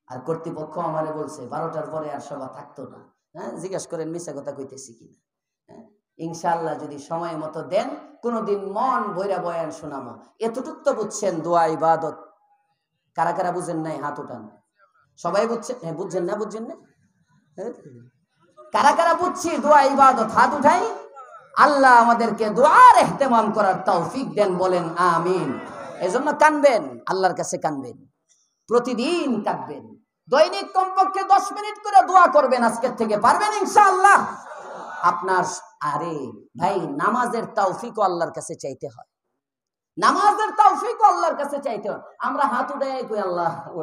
আর কর্তৃপক্ষ আমারে বলছে 12টার পরে আর সভা থাকতো না। হ্যাঁ, জিজ্ঞাসা করেন মিছা কথা কইতেছি কিনা। হ্যাঁ, ইনশাআল্লাহ যদি সময় মতো দেন, কোনদিন মন ভইরা বয়ান শোনামো। এতটুক তো বুঝছেন দোয়া ইবাদত। কারা কারা বুঝেন নাই হাত উঠান। সবাই বুঝছেন? হ্যাঁ, বুঝছেন না? বুঝছেন না? কারা কারা বুঝছি দোয়া ইবাদত? হাত উঠাই। আল্লাহ আমাদেরকে দোয়ার ইহতিমাম করার তৌফিক দেন, বলেন আমিন। এজন্য কানবেন, আল্লাহর কাছে কানবেন, প্রতিদিন কাঁদবেন। দৈনিক কমপক্ষে 10 মিনিট করে দোয়া করবেন আজকের থেকে, পারবেন ইনশাআল্লাহ? আপনার আরে ভাই, নামাজের তৌফিক আল্লাহর কাছে চাইতে হয়, নামাজের তৌফিক আল্লাহর কাছে চাইতে হয়। আমরা হাত উঠাই কই, আল্লাহ ও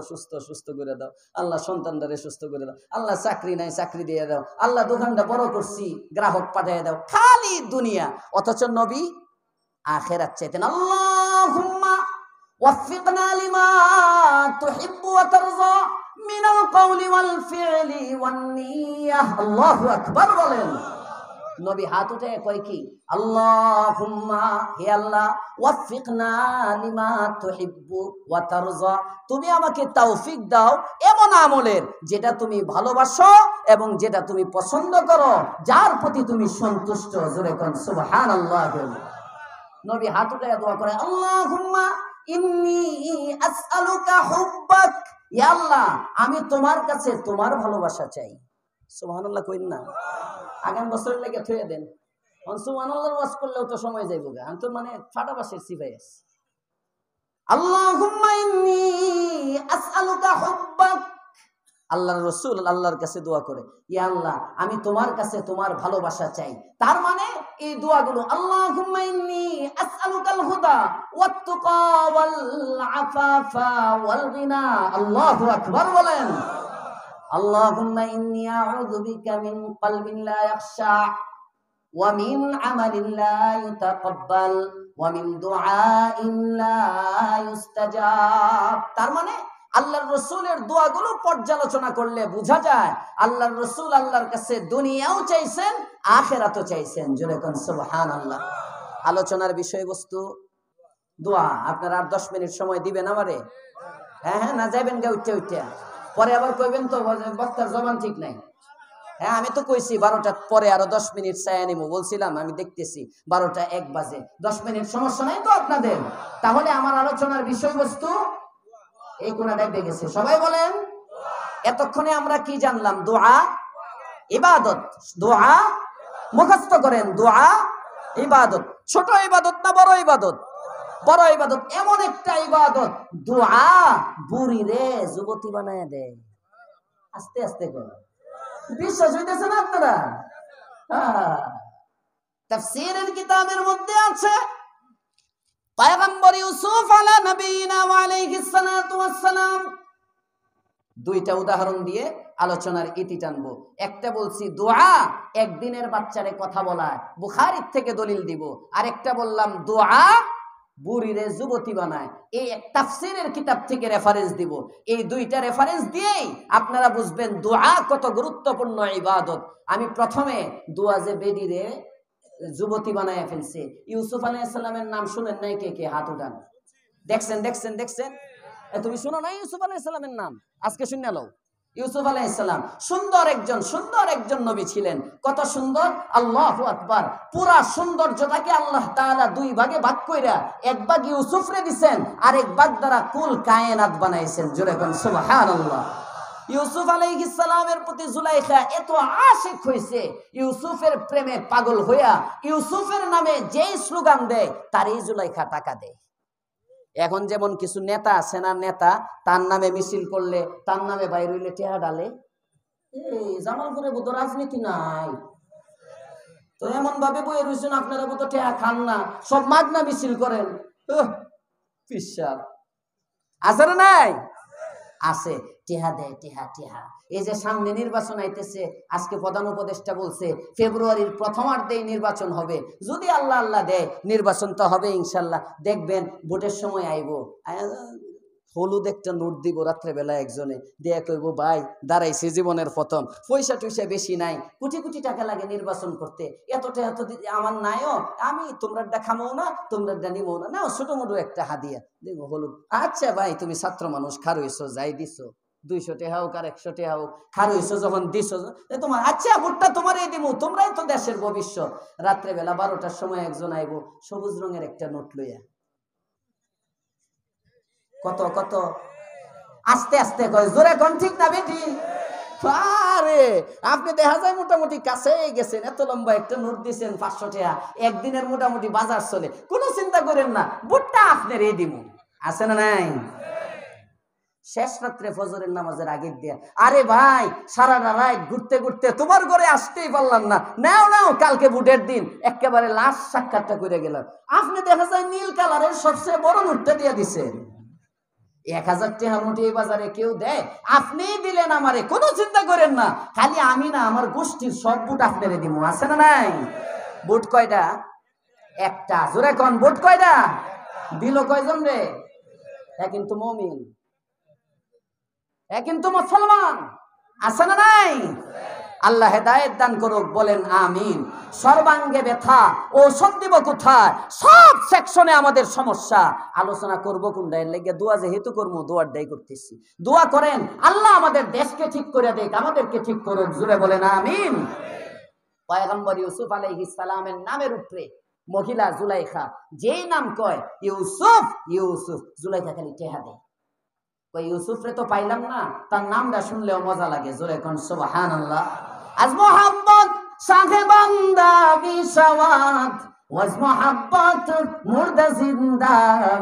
সুস্থ করে দাও, আল্লাহ সন্তানটারে সুস্থ করে দাও, আল্লাহ চাকরি নাই চাকরি দিয়ে দাও, আল্লাহ দোকানটা বড় করছি গ্রাহক পাঠিয়ে দাও, খালি দুনিয়া। অথচ নবী আখিরাত চাইতেন। আল্লাহুম্মা ওয়াফিকনা লিমা তুহিব্বু ওয়া তারযা মিনাল কওলি ওয়াল ফি'লি ওয়ান নিয়াহ। আল্লাহু আকবার বলেন। নবী হাত উঠে কয় কি, আল্লাহুম্মা, হে আল্লাহ, ওয়াফিকনা লিমা তুহিব্বু ওয়া তারযা, তুমি আমাকে তৌফিক দাও এমন আমলের যেটা তুমি ভালোবাসো এবং যেটা তুমি পছন্দ করো, যার প্রতি তুমি সন্তুষ্ট। জোরে কোন সুবহানাল্লাহ। নবী হাত উঠে দোয়া করে, আল্লাহুম্মা ইন্নী আসআলুকা হুব্বাক, ইয়া আল্লাহ, আমি তোমার কাছে তোমার ভালোবাসা চাই। সুবহানাল্লাহ কইন না, আগাম বছর লেগে থুয়ে দেন। সুবহানাল্লাহর ওয়াজ করলেও তো সময় যাইব গা, আমি তো মানে ফাটাবাসের সিপাই আছি। আল্লাহুম্মা ইন্নী আসআলুকা হুব্বাক, আল্লাহর রাসূল আল্লাহর কাছে দোয়া করে, ইয়া আল্লাহ, আমি তোমার কাছে তোমার ভালোবাসা চাই। তার মানে এই দোয়াগুলো, আল্লাহুম্মা ইন্নী আসআলুকাল হুদা ওয়াত তুকা ওয়াল আফাফা ওয়াল গিনা। আল্লাহু আকবার বলেন। আল্লাহুম্মা ইন্নী আউযু বিকা মিন কলবিন লা ইয়াখশা ওয়া মিন আমালিন লা ইউতাকাব্বাল ওয়া মিন দুআইন লা ইউস্তাজাব। তার মানে আল্লাহর রাসূলের দোয়াগুলো পর্যালোচনা করলে বোঝা যায় আল্লাহর রাসূল আল্লাহর কাছে দুনিয়াও চাইছেন, আখিরাতও চাইছেন। জোরে কোন সুবহানাল্লাহ। আলোচনার বিষয়বস্তু দোয়া। আপনারা আর 10 মিনিট সময় দিবেন আমারে? হ্যাঁ, না যাবেন গা উঠতে পরে আবার কইবেন তো বক্তার জবান ঠিক নাই। হ্যাঁ, আমি তো কইছি 12টার পরে আরো 10 মিনিট চাই নিব বলছিলাম, আমি দেখতেছি 12টা 1 বাজে। 10 মিনিট সমস্যা নাই তো আপনাদের? তাহলে আমার আলোচনার বিষয়বস্তু এই কোণাটায় দেখেছে, সবাই বলেন। এতক্ষণে আমরা কি জানলাম? দোয়া ইবাদত। দোয়া মুখস্থ করেন, দোয়া ইবাদত। ছোট ইবাদত না বড় ইবাদত? বড় ইবাদত। এমন একটা ইবাদত, দোয়া বুড়ি রে যুবতী বানায় দেয়। আস্তে আস্তে করো, বিশ্বাস হইতেছে না আপনারা? তাফসীরের কিতাবের মধ্যে আছে, পয়গম্বর ইউসুফ আলা নবিয়িনা ওয়া আলাইহিস সালাতু ওয়াস সালাম। দুইটা উদাহরণ দিয়ে আলোচনার ইতি টানবো। একটা বলছি দোয়া একদিনের বাচ্চারে কথা বলা, বুখারীর থেকে দলিল দিব। আরেকটা বললাম দোয়া বুড়িরে যুবতী বানায়, এই তাফসীরের কিতাব থেকে রেফারেন্স দিব। এই দুইটা রেফারেন্স দিয়েই আপনারা বুঝবেন দোয়া কত গুরুত্বপূর্ণ ইবাদত। আমি প্রথমে দোয়া যে বেডিরে যুবতী বানায় ফেলছে, ইউসুফ আলাইহিস সালামের নাম শুনেন নাই? কে কে হাত উঠান। দেখছেন? তুমি শুনো না ইউসুফ আলাইহিস সালামের নাম? আজকে শুনে নাও। ইউসুফ আলাইহিস সালাম সুন্দর একজন নবী ছিলেন। কত সুন্দর! আল্লাহু আকবার। পুরা সৌন্দর্যটাকে আল্লাহ তাআলা দুই ভাগে ভাগ কইরা এক ভাগ ইউসুফরে দিবেন, আর এক ভাগ দ্বারা কুল কায়নাত বানাইছেন। জোরে কোন সুবহানাল্লাহ। ইউসুফ আলাইহিস সালামের প্রতি জুলাইখা এত আশিক হইছে, ইউসুফের প্রেমে পাগল হইয়া ইউসুফের নামে যেই স্লোগান দেয় তারই জুলাইখা টাকা দেয়। এখন যেমন কিছু নেতা আছে না, নেতা তার নামে মিছিল করলে, তার নামে বাইর হইলে টেহা ডালে। এই জামালপুরে বোধ রাজনীতি নাই তো, এমন ভাবে বইয়ে রয়েছেন আপনারা বোধ টেহা খান না, সব মাগনা মিছিল করেন। পিসাব আছে না? নাই আছে, টেহা দেয়, টেহা। এই যে সামনে নির্বাচন আইতেছে, আজকে প্রধান উপদেষ্টা বলছে ফেব্রুয়ারির প্রথমার্ধেই নির্বাচন হবে। যদি আল্লাহ দেয় নির্বাচন তো হবে ইনশাল্লাহ। দেখবেন ভোটের সময় আইব, হলুদ একটা নোট দিব রাত্রেবেলা, একজনে দিয়ে কইব ভাই দাঁড়াইছে জীবনের প্রথম, পয়সা টয়সা বেশি নাই, কোটি টাকা লাগে নির্বাচন করতে, এতটা আমার নাইও, আমি তোমরা দেখামো না, তোমরা নিমো না, ছোট মোটো একটা হাদিয়া দিব হলুদ। আচ্ছা ভাই তুমি ছাত্র মানুষ, খারইছো যাই দিছো, 200 টাকা হোক আর 100 টাকা হোক, খারইছো যখন দিছো তোমার, আচ্ছা ভোটটা তোমার এই দিব, তোমরাই তো দেশের ভবিষ্যৎ। রাত্রেবেলা 12টার সময় একজন আইব সবুজ রঙের একটা নোট লইয়া। কত আস্তে কয়, জোরে কোন ঠিক না বেটি? আরে আপনি দেখা যায় মোটামুটি কাছেই গেছেন, এত লম্বা একটা নোট দিয়েছেন 500 টাকা, একদিনের মোটামুটি বাজার চলে, কোনো চিন্তা করেন না, ভোটটা আপনার এই দিব। আছে না নাই? শেষ রাত্রে ফজরের নামাজের আগের দিয়ে, আরে ভাই সারা রাত ঘুরতে ঘুরতে তোমার ঘরে আসতেই পারলাম না, নাও নাও কালকে বুটের দিন একেবারে লাস্ট সাক্ষাৎটা করে গেলাম। আপনি দেখা যায় নীল কালারের সবচেয়ে বড় নোটটা দিয়ে দিছেন। 1000 টাকা নোট এই বাজারে কেউ দেয়? আপনিই দিলেন আমারে, কোনো চিন্তা করেন না। খালি আমি না, আমার গোষ্ঠীর সব বুট আপনারে দিব, আছে না নাই? বুট কয়টা? একটা। জোরে কোন বুট কয়টা? দিল কয়জন রে? কিন্তু মুমিন, কিন্তু মুসলমান, আছে না নাই? আল্লাহ হেদায়েত দান করুক, বলেন আমিন। সর্বাঙ্গে ব্যথা, ঔষধ দিব কোথায়? সব সেকশনে আমাদের সমস্যা। আলোচনা করবো কোনটা? এর লেগে দোয়া যেহেতু করবো, দোয়ার দায় করতেছি। দোয়া করেন আল্লাহ আমাদের দেশকে ঠিক করে দেখ, আমাদেরকে ঠিক করুক। জুড়ে বলেন আমিন। পয়গম্বর ইউসুফ আলাইহিস সালামের নামের উপরে মহিলা জুলাইখা যেই নাম কয় ইউসুফ, ইউসুফ, জুলাইখা খালি টেহা দেয়। ওই ইউসুফরে তো পাইলাম না, তার নামটা শুনলেও মজা লাগে। জোরে কোন সুবহানাল্লাহ। আজ মোহাম্মদ শাহে বান্দা বিশাওয়াত, ওয়াজ মোহাম্মদ মুর্দা জিন্দা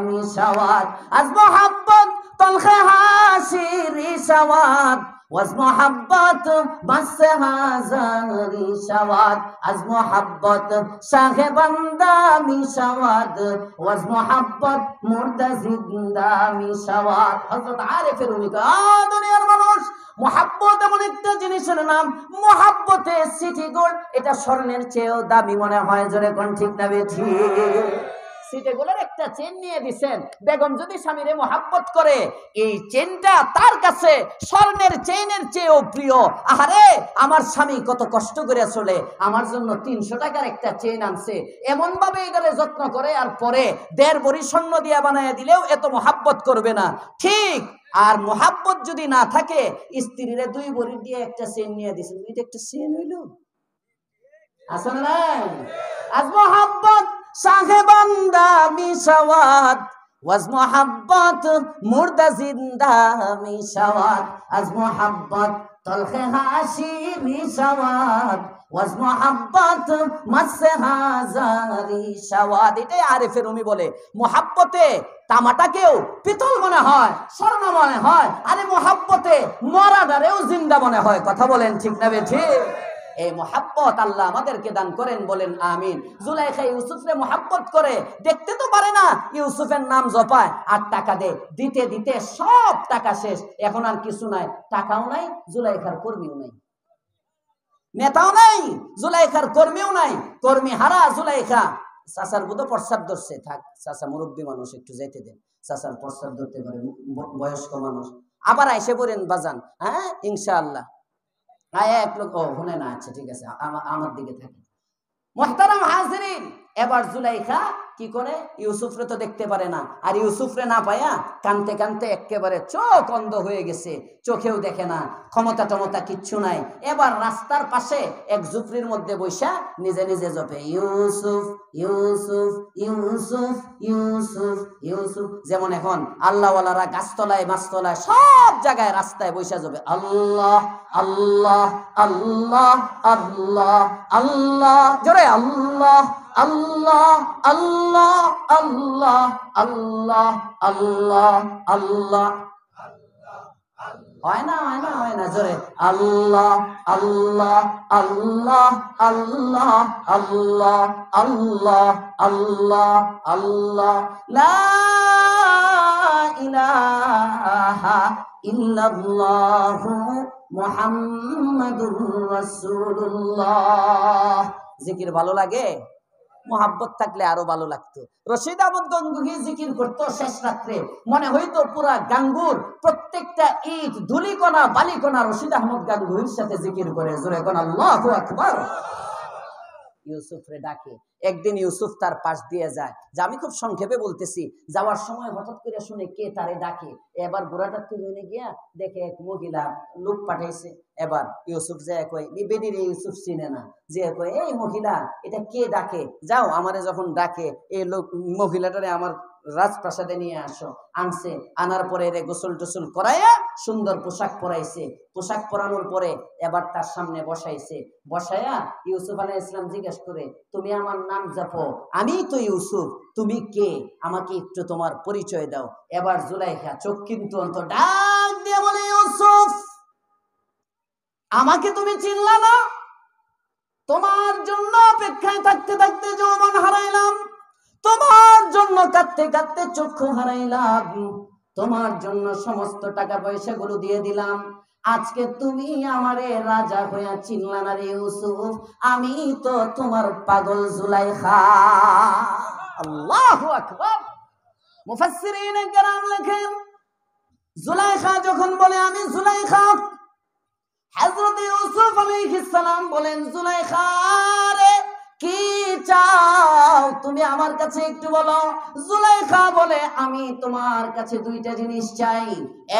মিশাওয়াত, আজ মোহাম্মদ তলখে হাসির ইশাওয়াত, ওয়াজ মোহাম্মদ বাসে হাজারি শাওয়াত, আজ মোহাম্মদ শাহে বান্দা মিশাওয়াত, ওয়াজ মোহাম্মদ মুর্দা জিন্দা মিশাওয়াত। হযরত আরিফের রুমি কয়, দুনিয়ার মানুষ, মোহাব্বত এমন একটা জিনিসের নাম, মোহাব্বতে সিটি গোল্ড, এটা স্বর্ণের চেয়েও দামি মনে হয়। জোরে কোন ঠিক না বেঠি? সিটি গোল্ডের একটা চেন নিয়ে দিছেন, বেগম যদি স্বামীরে মোহাব্বত করে, এই চেনটা তার কাছে স্বর্ণের চেইনের চেয়েও প্রিয়। আহারে আমার স্বামী কত কষ্ট করে চলে, আমার জন্য 300 টাকার একটা চেন আনছে, এমন ভাবে এটারে যত্ন করে, আর পরে 1.5 ভরি স্বর্ণ দিয়া বানায় দিলেও এত মোহাব্বত করবে না। ঠিক। আর মোহাব্বত যদি না থাকে, স্ত্রীরে 2 ভরি দিয়ে একটা চেন নিয়ে দিছেন, এটা একটা চেন হইল? আসলে না? আজ মোহাব্বত শাহে বান্দা মিশাওয়াত, ওয়াজ মোহাব্বত মুর্দা জিন্দা মিশাওয়াত, আজ মোহাব্বত তলখে হাসি মিশাওয়াত, ওয়াজ মোহাব্বত মাসে হাজারি শাওয়াত। এটাই আরিফের রুমি বলে, মোহাব্বতে তামাটাকেও পিতল মনে হয়, স্বর্ণ মনে হয়, আরে মোহাব্বতে মরাদারেও জিন্দা মনে হয়। কথা বলেন ঠিক না বেঠি? এই মোহাব্বত আল্লাহ আমাদেরকে দান করেন, বলেন আমিন। জুলাইখা ইউসুফরে মোহাব্বত করে, দেখতে তো পারে না, ইউসুফের নাম জপায় আর টাকা দে, দিতে দিতে সব টাকা শেষ। এখন আর কিছু নাই, টাকাও নাই, জুলাইখার কর্মীও নাই, নেতাও নাই, জুলাইখার কর্মীও নাই, কর্মী হারা জুলাইখা। চাচার বুধ প্রস্রাব ধরছে, থাক চাচা মুরব্বী মানুষ, একটু যেতে দেন, চাচার প্রস্রাব ধরতে পারে, বয়স্ক মানুষ। আবার আইসে পড়েন বাজান, হ্যাঁ ইনশাআল্লাহ। এক লোক শুনে না, আচ্ছা ঠিক আছে, আমার দিকে থাকে। মুহতারাম হাজিরিন, এবার জুলাইখা কি করে? ইউসুফরে তো দেখতে পারে না, আর ইউসুফরে না পায়া কানতে কানতে একেবারে চোখ অন্ধ হয়ে গেছে, চোখেও দেখে না, ক্ষমতা টমতা কিচ্ছু নাই। এবার রাস্তার পাশে এক ঝুপড়ির মধ্যে বৈশা নিজে নিজে জপে ইউসুফ ইউসুফ ইউসুফ ইউসুফ ইউসুফ। যেমন এখন আল্লাহওয়ালারা গাছতলায় মাছতলায় সব জায়গায় রাস্তায় বৈশা যাবে আল্লাহ আল্লাহ আল্লাহ আল্লাহ আল্লাহ, জোরে আল্লাহ আল্লাহ আল্লাহ আল্লাহ আল্লাহ আল্লাহ আল্লাহ। হয় না হয় না হয় না, জোরে আল্লাহ আল্লাহ আল্লাহ আল্লাহ আল্লাহ আল্লাহ আল্লাহ আল্লাহ, লা ইলাহা ইল্লাল্লাহু মুহাম্মাদুর রাসূলুল্লাহ। জিকির ভালো লাগে? মোহাব্বত থাকলে আরো ভালো লাগতো। রশিদ আহমদ গঙ্গুহি জিকির করতো শেষ রাত্রে, মনে হইতো পুরা গাঙ্গুর প্রত্যেকটা ইট ধুলিকণা বালিকণা রশিদ আহমদ গাঙ্গুহির সাথে জিকির করে। জোরে কোন আল্লাহু আকবার। ইউসুফরে ডাকে, একদিন ইউসুফ তার পাশ দিয়ে যায়, যে আমি খুব সংক্ষেপে বলতেছি, যাওয়ার সময় হঠাৎ করে শুনে কে তারে ডাকে। এবার ঘোড়াটার থেকে গিয়া দেখে এক মহিলা লোক পাঠাইছে। এবার ইউসুফ যায় কয়, বেডির ইউসুফ চিনে না, যে কয় এই মহিলা এটা কে ডাকে, যাও আমারে যখন ডাকে এই লোক মহিলাটারে আমার রাজপ্রাসাদে নিয়ে আসো। আনছে, আনার পরে এরে গোসল টোসল করাইয়া সুন্দর পোশাক পরাইছে। পোশাক পরানোর পরে এবার তার সামনে বসাইছে। বসাইয়া ইউসুফ আলাইহিস সালাম জিজ্ঞেস করে, তুমি আমার নাম জাপো, আমি তো ইউসুফ, তুমি কে, আমাকে একটু তোমার পরিচয় দাও। এবার জুলাইখা চোখ কিন্তু অন্ত ডাক দিয়ে বলে, ইউসুফ, আমাকে তুমি চিনলা না? তোমার জন্য অপেক্ষায় থাকতে থাকতে যৌবন হারাইলাম, তোমার জন্য কাঁদতে কাঁদতে চক্ষু হারাইলাম, তোমার জন্য সমস্ত টাকা পয়সা গুলো দিয়ে দিলাম। আজকে তুমি আমারে রাজা হইয়া চিনলা না রে ইউসুফ, আমি তো তোমার পাগল জুলাইখা। আল্লাহু আকবার। মুফাসসিরিনে কেরাম লেখেন, জুলাইখা যখন বলে আমি জুলাইখা, হযরত ইউসুফ আলাইহিস সালাম বলেন, জুলাইখা রে কি চাও তুমি আমার কাছে একটু বলো। জুলাইখা বলে, আমি তোমার কাছে দুইটা জিনিস চাই।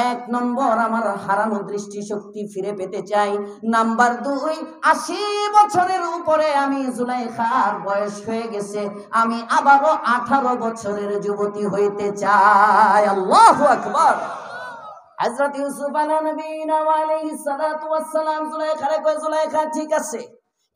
এক নম্বর, আমার হারানো দৃষ্টিশক্তি ফিরে পেতে চাই। নাম্বার দুই, ৮০ বছরের উপরে আমি জুলাইখার বয়স হয়ে গেছে, আমি আবারও 18 বছরের যুবতী হইতে চাই। আল্লাহু আকবার। হযরত ইউসুফ আলাইহিস সালাতু ওয়াস সালাম জুলাইখারে কয়, জুলাইখা ঠিক আছে,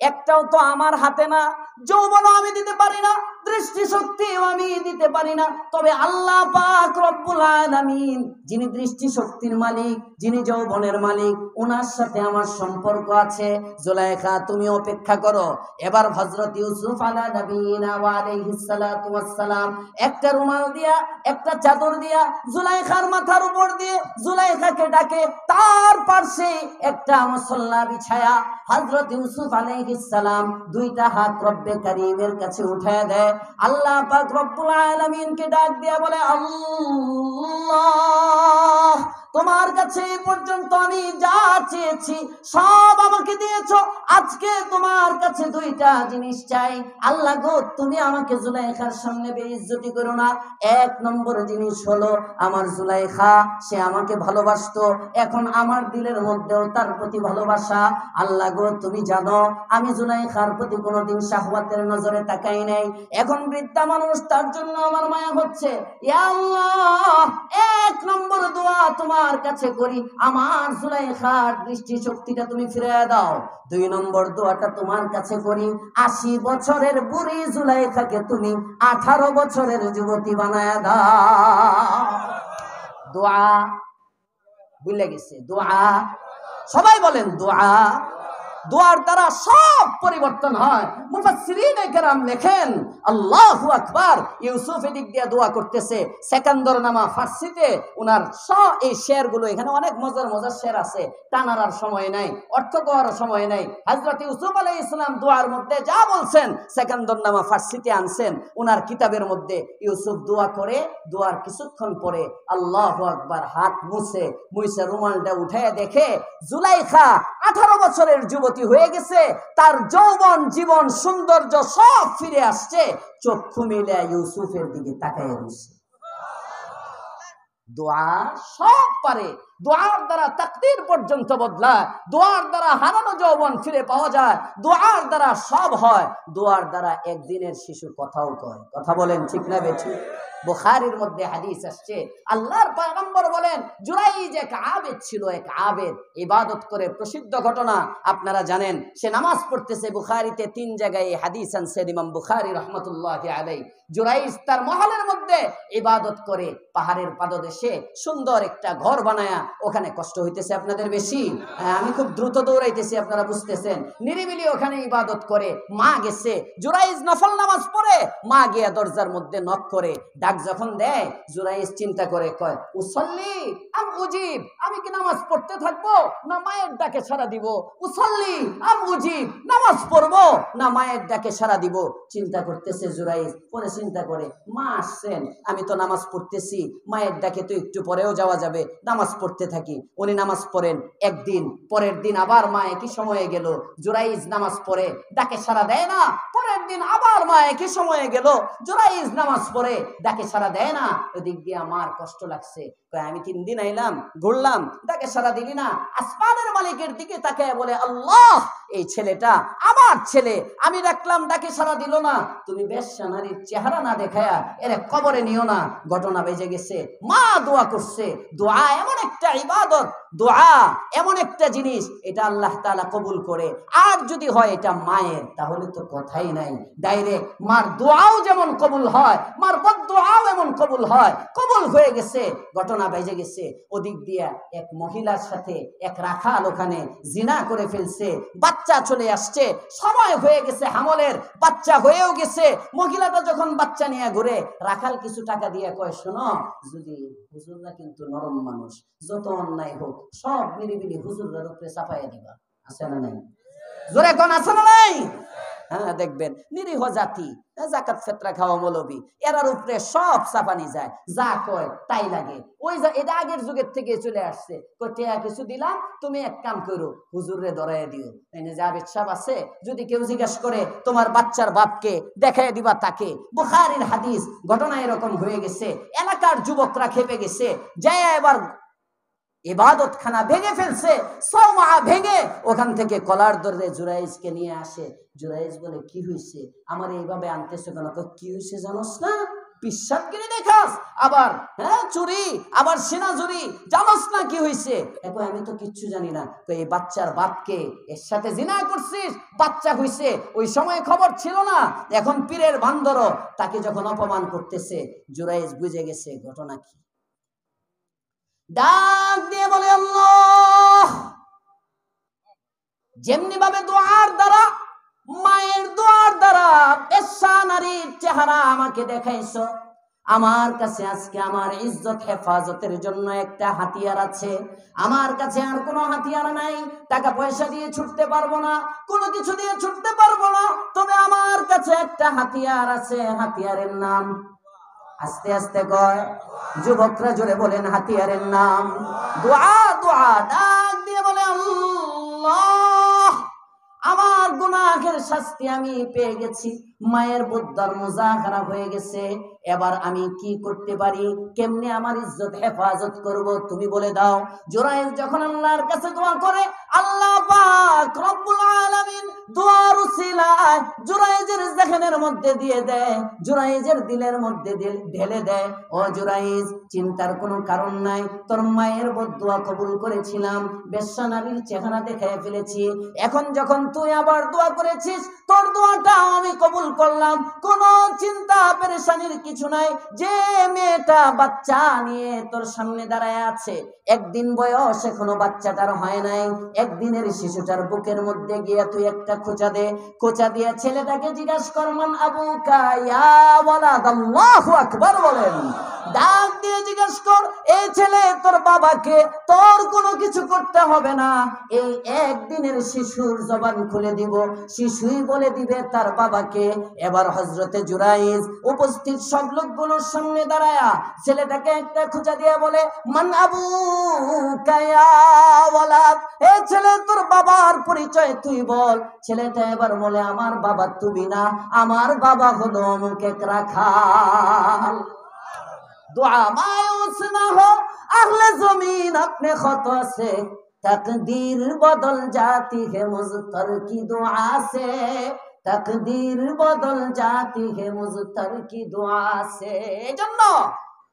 একটাও তো আমার হাতে না, যৌবনও আমি দিতে পারি না, দৃষ্টিশক্তিও আমি দিতে পারি না, তবে আল্লাহ পাক রব্বুল আলামিন যিনি দৃষ্টিশক্তির মালিক, যিনি যৌবনের মালিক, ওনার সাথে আমার সম্পর্ক আছে। জুলাইখা তুমি অপেক্ষা করো। এবার হযরত ইউসুফ আলাইহিস সালাতু ওয়াস সালাম একটা রুমাল দিয়া, একটা চাদর দিয়া জুলাইখার মাথার উপর দিয়ে জুলাইখাকে ডাকে, তার পাশে একটা মুসল্লা বিছায়া হযরত ইউসুফ আলাইহিস সালাম দুইটা হাত রব্বে কারীমের কাছে উঠায় দেয়। আল্লাহ পাক রব্বুল আলামিনকে ডাক দিয়া বলে, আল্লাহ, তোমার কাছে এই পর্যন্ত আমি যা চেয়েছি সব আমাকে দিয়েছো, আজকে তোমার কাছে দুইটা জিনিস চাই। আল্লাহ গো, তুমি আমাকে জুলাইখার সামনে বেইজ্জতি করো না। এক নম্বর জিনিস হলো, আমার জুলাইখা সে আমাকে ভালোবাসতো, এখন আমার দিলের মধ্যেও তার প্রতি ভালোবাসা। আল্লাহ গো, তুমি জানো আমি জুলাইখার প্রতি কোনোদিন শাহওয়াতের নজরে তাকাই নাই, এখন বৃদ্ধা মানুষ, তার জন্য আমার মায়া হচ্ছে। ইয়া আল্লাহ, এক নম্বর দোয়া তোমার কাছে করি, আমার জুলাইখার দৃষ্টি শক্তিটা তুমি ফিরিয়ে দাও। দুই নম্বর দোয়াটা তোমার কাছে করি, ৮০ বছরের বুড়ি জুলাইখাকে তুমি 18 বছরের যুবতী বানায় দাও। দোয়া ভুলে গেছে, দোয়া সবাই বলেন, দোয়া। দোয়ার দ্বারা সব পরিবর্তন হয়। মুফাসসিরিনে কেরাম লেখেন, আল্লাহু আকবার, ইউসুফ এদিক দিয়ে দোয়া করতেছে, সেকান্দর নামা ফার্সিতে ওনার এই শেরগুলো, এখানে অনেক মজার মজার শের আছে, টানার আর সময় নাই, অর্থ করার সময় নাই। হযরত ইউসুফ আলাইহিস সালাম দোয়ার মধ্যে যা বলছেন সেকান্দর নামা ফার্সিতে আনছেন ওনার কিতাবের মধ্যে। ইউসুফ দোয়া করে, দোয়ার কিছুক্ষণ পরে আল্লাহু আকবার হাত মুছে রুমালটা উঠায় দেখে জুলাইখা 18 বছরের যুবতী হয়ে গেছে, তার যৌবন, জীবন, সৌন্দর্য সব ফিরে আসছে, চক্ষু মিলে ইউসুফের দিকে তাকায় রয়েছে। দোয়া সব পারে, দোয়ার দ্বারা তাকদীর পর্যন্ত বদলায়, দোয়ার দ্বারা হারানো যৌবন ফিরে পাওয়া যায়, দোয়ার দ্বারা সব হয়, দোয়ার দ্বারা একদিনের শিশু কথাও কয়। কথা বলেন ঠিক না বেঠিক? বুখারীর মধ্যে হাদিস আসছে, আল্লাহর পয়গম্বর বলেন, জুরাইজ এক আবেদ ছিল, এক আবেদ, ইবাদত করে, প্রসিদ্ধ ঘটনা আপনারা জানেন। সে নামাজ পড়তেছে, বুখারীতে 3 জায়গায় এই হাদিস আনছেন ইমাম বুখারী রাহমাতুল্লাহি আলাইহি। জুরাইজ তার মহলের মধ্যে ইবাদত করে, পাহাড়ের পাদদেশে সুন্দর একটা ঘর বানায়া, ওখানে কষ্ট হইতেছে আপনাদের বেশি, আমি খুব দ্রুত দৌড়াইতেছি, আপনারা বুঝতেছেন, নিরিবিলি ওখানে ইবাদত করে। মা গেছে, জুরাইজ নফল নামাজ পড়ে, মা গিয়া দরজার মধ্যে নক করে, ডাক যখন দেয়, জুরাইজ চিন্তা করে, কয় উসল্লি আম উজিব, আমি কি নামাজ পড়তে থাকবো না মায়ের ডাকে সাড়া দিব? উসল্লি আম উজিব, নামাজ পড়বো না মায়ের ডাকে সাড়া দিব? চিন্তা করতেছে জুরাইজ, পরে চিন্তা করে, মা আসছেন, আমি তো নামাজ পড়তেছি, মায়ের ডাকে তো একটু পরেও যাওয়া যাবে, নামাজ পড়তে থাকি। উনি নামাজ পড়েন, একদিন, পরের দিন আবার মা একই সময়ে গেল, জুরাইজ নামাজ পড়ে, ডাকে সাড়া দেয় না, পরের একদিন আবার মা একই সময়ে গেল, জুরাইজ নামাজ পড়ে ডাকে সাড়া দেয় না। ওদিক দিয়ে আমার কষ্ট লাগছে, আমি 3 দিন আইলাম, ঘুরলাম, ডাকে সাড়া দিলি না। আসমানের মালিকের দিকে তাকায় বলে, আল্লাহ, এই ছেলেটা আমার ছেলে, আমি ডাকলাম ডাকে সাড়া দিল না, তুমি বেশ্যা নারীর চেহারা না দেখায়া এরে কবরে নিও না। ঘটনা বেজে গেছে, মা দোয়া করছে। দোয়া এমন একটা ইবাদত, দোয়া এমন একটা জিনিস, এটা আল্লাহ তাআলা কবুল করে। আর যদি হয় এটা মায়ের, তাহলে তো কথাই নাই। ডাইরেক্ট মার দোয়াও যেমন কবুল হয়, মার বদদোয়াও এমন কবুল হয়, কবুল হয়ে গেছে। ঘটনা বেজে গেছে, ওদিক দিয়া এক মহিলার সাথে এক রাখাল ওখানে জিনা করে ফেলছে, বাচ্চা চলে আসছে, সময় হয়ে গেছে হামলের, বাচ্চা হয়েও গেছে। মহিলাটা যখন বাচ্চা নিয়ে ঘুরে, রাখাল কিছু টাকা দিয়ে কয়, শোনো, যদি হুজুররা কিন্তু নরম মানুষ, যত অন্যায় হোক সব নিরিবিলি হুজুরদের উপরে চাপাইয়া দিবা। আছে না নাই? জোরে কোন আছে না নাই? হ্যাঁ, দেখবেন নিরীহ জাতি, যাকাত ফিতরা খাওয়া মৌলবি, এরার উপরে সব চাপানি যায়, যা কয় তাই লাগে। ওই এটা আগের যুগের থেকে চলে আসছে। কটিয়া কিছু দিলাম, তুমি এক কাম করো, হুজুরে ধরাইয়া দিও। এনে যা বিশ্বাস আছে, যদি কেউ জিজ্ঞাসা করে তোমার বাচ্চার বাপকে, দেখাই দিবা তাকে। বুখারীর হাদিস। ঘটনা এরকম হয়ে গেছে, এলাকার যুবকরা খেপে গেছে, যে এবার ইবাদত খানা ভেঙে ফেলছে, সওমা ভেঙে ওখান থেকে কলার ধরে জুরাইজকে নিয়ে আসে। জুরাইজ বলে, কি হইছে, আমার এইভাবে আনতেছো কেন? কি হইছে জানোস না? পিশাবগিরি দেখাস, আবার চুরি, আবার সিনাজুরি, জানোস না কি হইছে? এখন আমি তো কিচ্ছু জানি না। তো এই বাচ্চার বাপকে এর সাথে জিনা করছিস, বাচ্চা হইছে, ওই সময় খবর ছিল না। এখন পীরের বান্দর তাকে যখন অপমান করতেছে, জুরাইজ বুঝে গেছে ঘটনা কি। ডাক দিয়ে বলে, আল্লাহ, যেমনি ভাবে দোয়ার দ্বারা, মায়ের দোয়ার দ্বারা বেশ্যা নারীর চেহারা আমাকে দেখাইছো, আমার কাছে আজকে আমার ইজ্জত হেফাজতের জন্য একটা হাতিয়ার আছে। আমার কাছে আর কোনো হাতিয়ার নাই, টাকা পয়সা দিয়ে ছুটতে পারবো না, কোনো কিছু দিয়ে ছুটতে পারবো না, তবে আমার কাছে একটা হাতিয়ার আছে। হাতিয়ারের নাম, আস্তে আস্তে কয়, যুবকরা জোরে বলেন, হাতিয়ারের নাম দোয়া। দোয়া ডাক দিয়ে বলে, আল্লাহ, আমার গুনাহের শাস্তি আমি পেয়ে গেছি, মায়ের বুদ্ধার মোজা খারাপ হয়ে গেছে, এবার আমি কি করতে পারি, কেমনে আমার ইজ্জত হেফাজত করব, তুমি বলে দাও। জুরাইজ যখন আল্লাহর কাছে দোয়া করে, আল্লাহ পাক রব্বুল আলামিন দোয়ার উসিলায় জুরাইজের যেখানের মধ্যে দিয়ে দেয়, জুরাইজের দিলের মধ্যে ঢেলে দেয়, ও জুরাইজ, চিন্তার কোনো কারণ নাই, তোর মায়ের বদদোয়া কবুল করেছিলাম, বেশ্যা নারীর চেহারা দেখায় ফেলেছি, এখন যখন তুই আবার দোয়া করেছিস, তোর দোয়াটাও আমি কবুল করলাম, কোনো চিন্তা পেরেশানির কিছু নাই। যে মেয়েটা বাচ্চা নিয়ে তোর সামনে দাঁড়ায় আছে, একদিন বয়স এখনো বাচ্চাটার হয় নাই, একদিনের শিশুটার বুকের মধ্যে গিয়ে তুই একটা খোঁচা দে, খোঁচা দিয়ে ছেলেটাকে জিজ্ঞাসা কর, মান আবুকা ইয়া ওয়ালাদ, আল্লাহু আকবার বলেন। ডাক দিয়ে জিজ্ঞাসা কর, এই ছেলে তোর বাবাকে, তোর কোনো কিছু করতে হবে না, এই একদিনের শিশুর জবান খুলে দিব, শিশুই বলে দিবে তার বাবাকে। এবার হযরতে জুরাইজ উপস্থিত সব লোকগুলোর সামনে দাঁড়ায়া ছেলেটাকে একটা খোঁচা দিয়ে বলে, মান আবুকা ইয়া ওয়ালাদ, এই ছেলে তোর বাবার পরিচয় তুই বল। ছেলেটা এবার বলে, আমার বাবা তুমি না, আমার বাবা হলো অমুক এক রাখাল। दुआ मायूस ना हो अहले ज़मीन अपने ख़ुदा से, तकदीर बदल जाती है मुज़्तर की दुआ से, तकदीर बदल जाती है मुज़्तर की दुआ से। जन्नो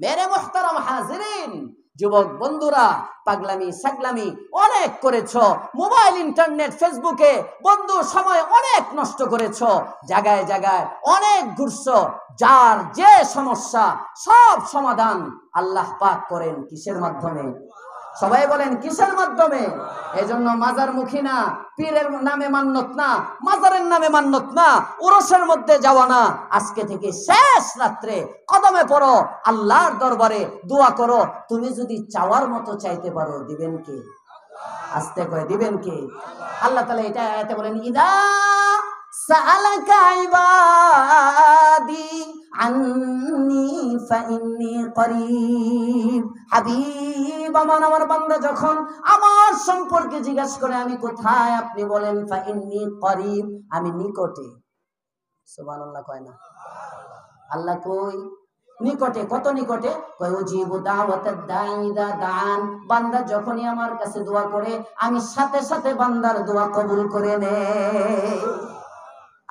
मेरे मुहतरम हाज़िरीन, যুবক বন্ধুরা, পাগলামি সাগলামি অনেক করেছো, মোবাইল ইন্টারনেট ফেসবুকে বন্ধু সময় অনেক নষ্ট করেছো, জায়গায় জায়গায় অনেক ঘুরছো, যার যে সমস্যা সব সমাধান আল্লাহ পাক করেন কিসের মাধ্যমে? সবাই বলেন কিসের মাধ্যমে? এজন্য মাজার মুখী না, পীরের নামে মান্নত না, মাজারের নামে মান্নত না, উরসের মধ্যে যাওয়া না। আজকে থেকে শেষ রাত্রে কদমে পড়ো, আল্লাহর দরবারে দোয়া করো। তুমি যদি চাওয়ার মতো চাইতে পারো, দিবেন কে? আস্তে করে দিবেন কে? আল্লাহ তাআলা এটা আয়াতে বলেন, ইদা সাআলাকা ইবাদি আন্নি ফাইন্নি করিব। হাবিব আমার বান্দা যখন আমার সম্পর্কে জিজ্ঞাসা করে আমি কোথায়, আপনি বলেন ফাইন্নি করিব, আমি নিকটে। সুবহানাল্লাহ কয় না? আল্লাহ কই? নিকটে। কত নিকটে? কয় উজিবু দাওয়াতাদ দাঈ ইযা দাআন। বান্দা যখনই আমার কাছে দোয়া করে আমি সাথে সাথে বান্দার দোয়া কবুল করে নেই।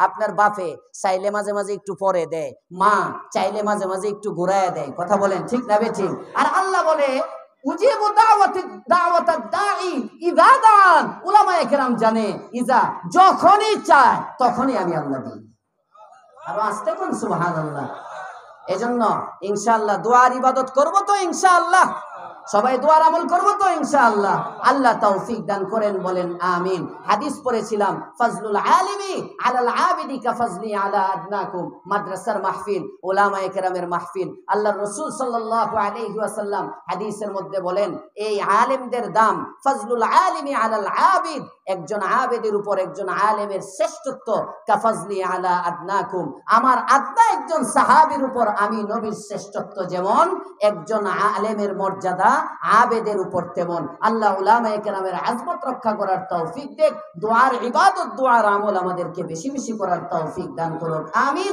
আপনার বাপে চাইলে মাঝে মাঝে একটু পরে দেয়, মা চাইলে মাঝে মাঝে একটু ঘুরায় দেয়। কথা বলেন ঠিক না বেঠিক? আর আল্লাহ বলে উজিবু দাওয়াতাদ দাঈ ইযা দাআন। উলামায়ে কেরাম জানে ইজা যখনই চায় তখনই আমি আল্লাহ দিই। আর আস্তে কোন সুবহানাল্লাহ। এজন্য ইনশাআল্লাহ দোয়ার ইবাদত করব তো ইনশাআল্লাহ, সবাই দোয়ার আমল করব তো ইনশাআল্লাহ। আল্লাহ তৌফিক দান করেন, বলেন আমিন। হাদিস পড়েছিলাম ফাজলুল আলিমি আলাল আবিদি কাফাজলি আলা আদনাকুম। মাদ্রাসার মাহফিল, উলামায়ে কেরামের মাহফিল, আল্লাহর রাসূল সাল্লাল্লাহু আলাইহি ওয়াসাল্লাম হাদিসের মধ্যে বলেন এই আলেমদের দাম ফাজলুল আলিমি আলাল আবিদ, একজন আবেদের উপর একজন আলেমের শ্রেষ্ঠত্ব কাফাজলি আলা আদনাকুম, আমার আদনা একজন সাহাবীর উপর আমি নবীর শ্রেষ্ঠত্ব যেমন একজন আলেমের মর্যাদা আবেদের উপর তেমন। আল্লাহ উলামায়ে কেরামের আজমত রক্ষা করার তৌফিক দেখ, দোয়ার ইবাদত দোয়ার আমল আমাদেরকে বেশি বেশি করার তৌফিক দান করুক, আমিন।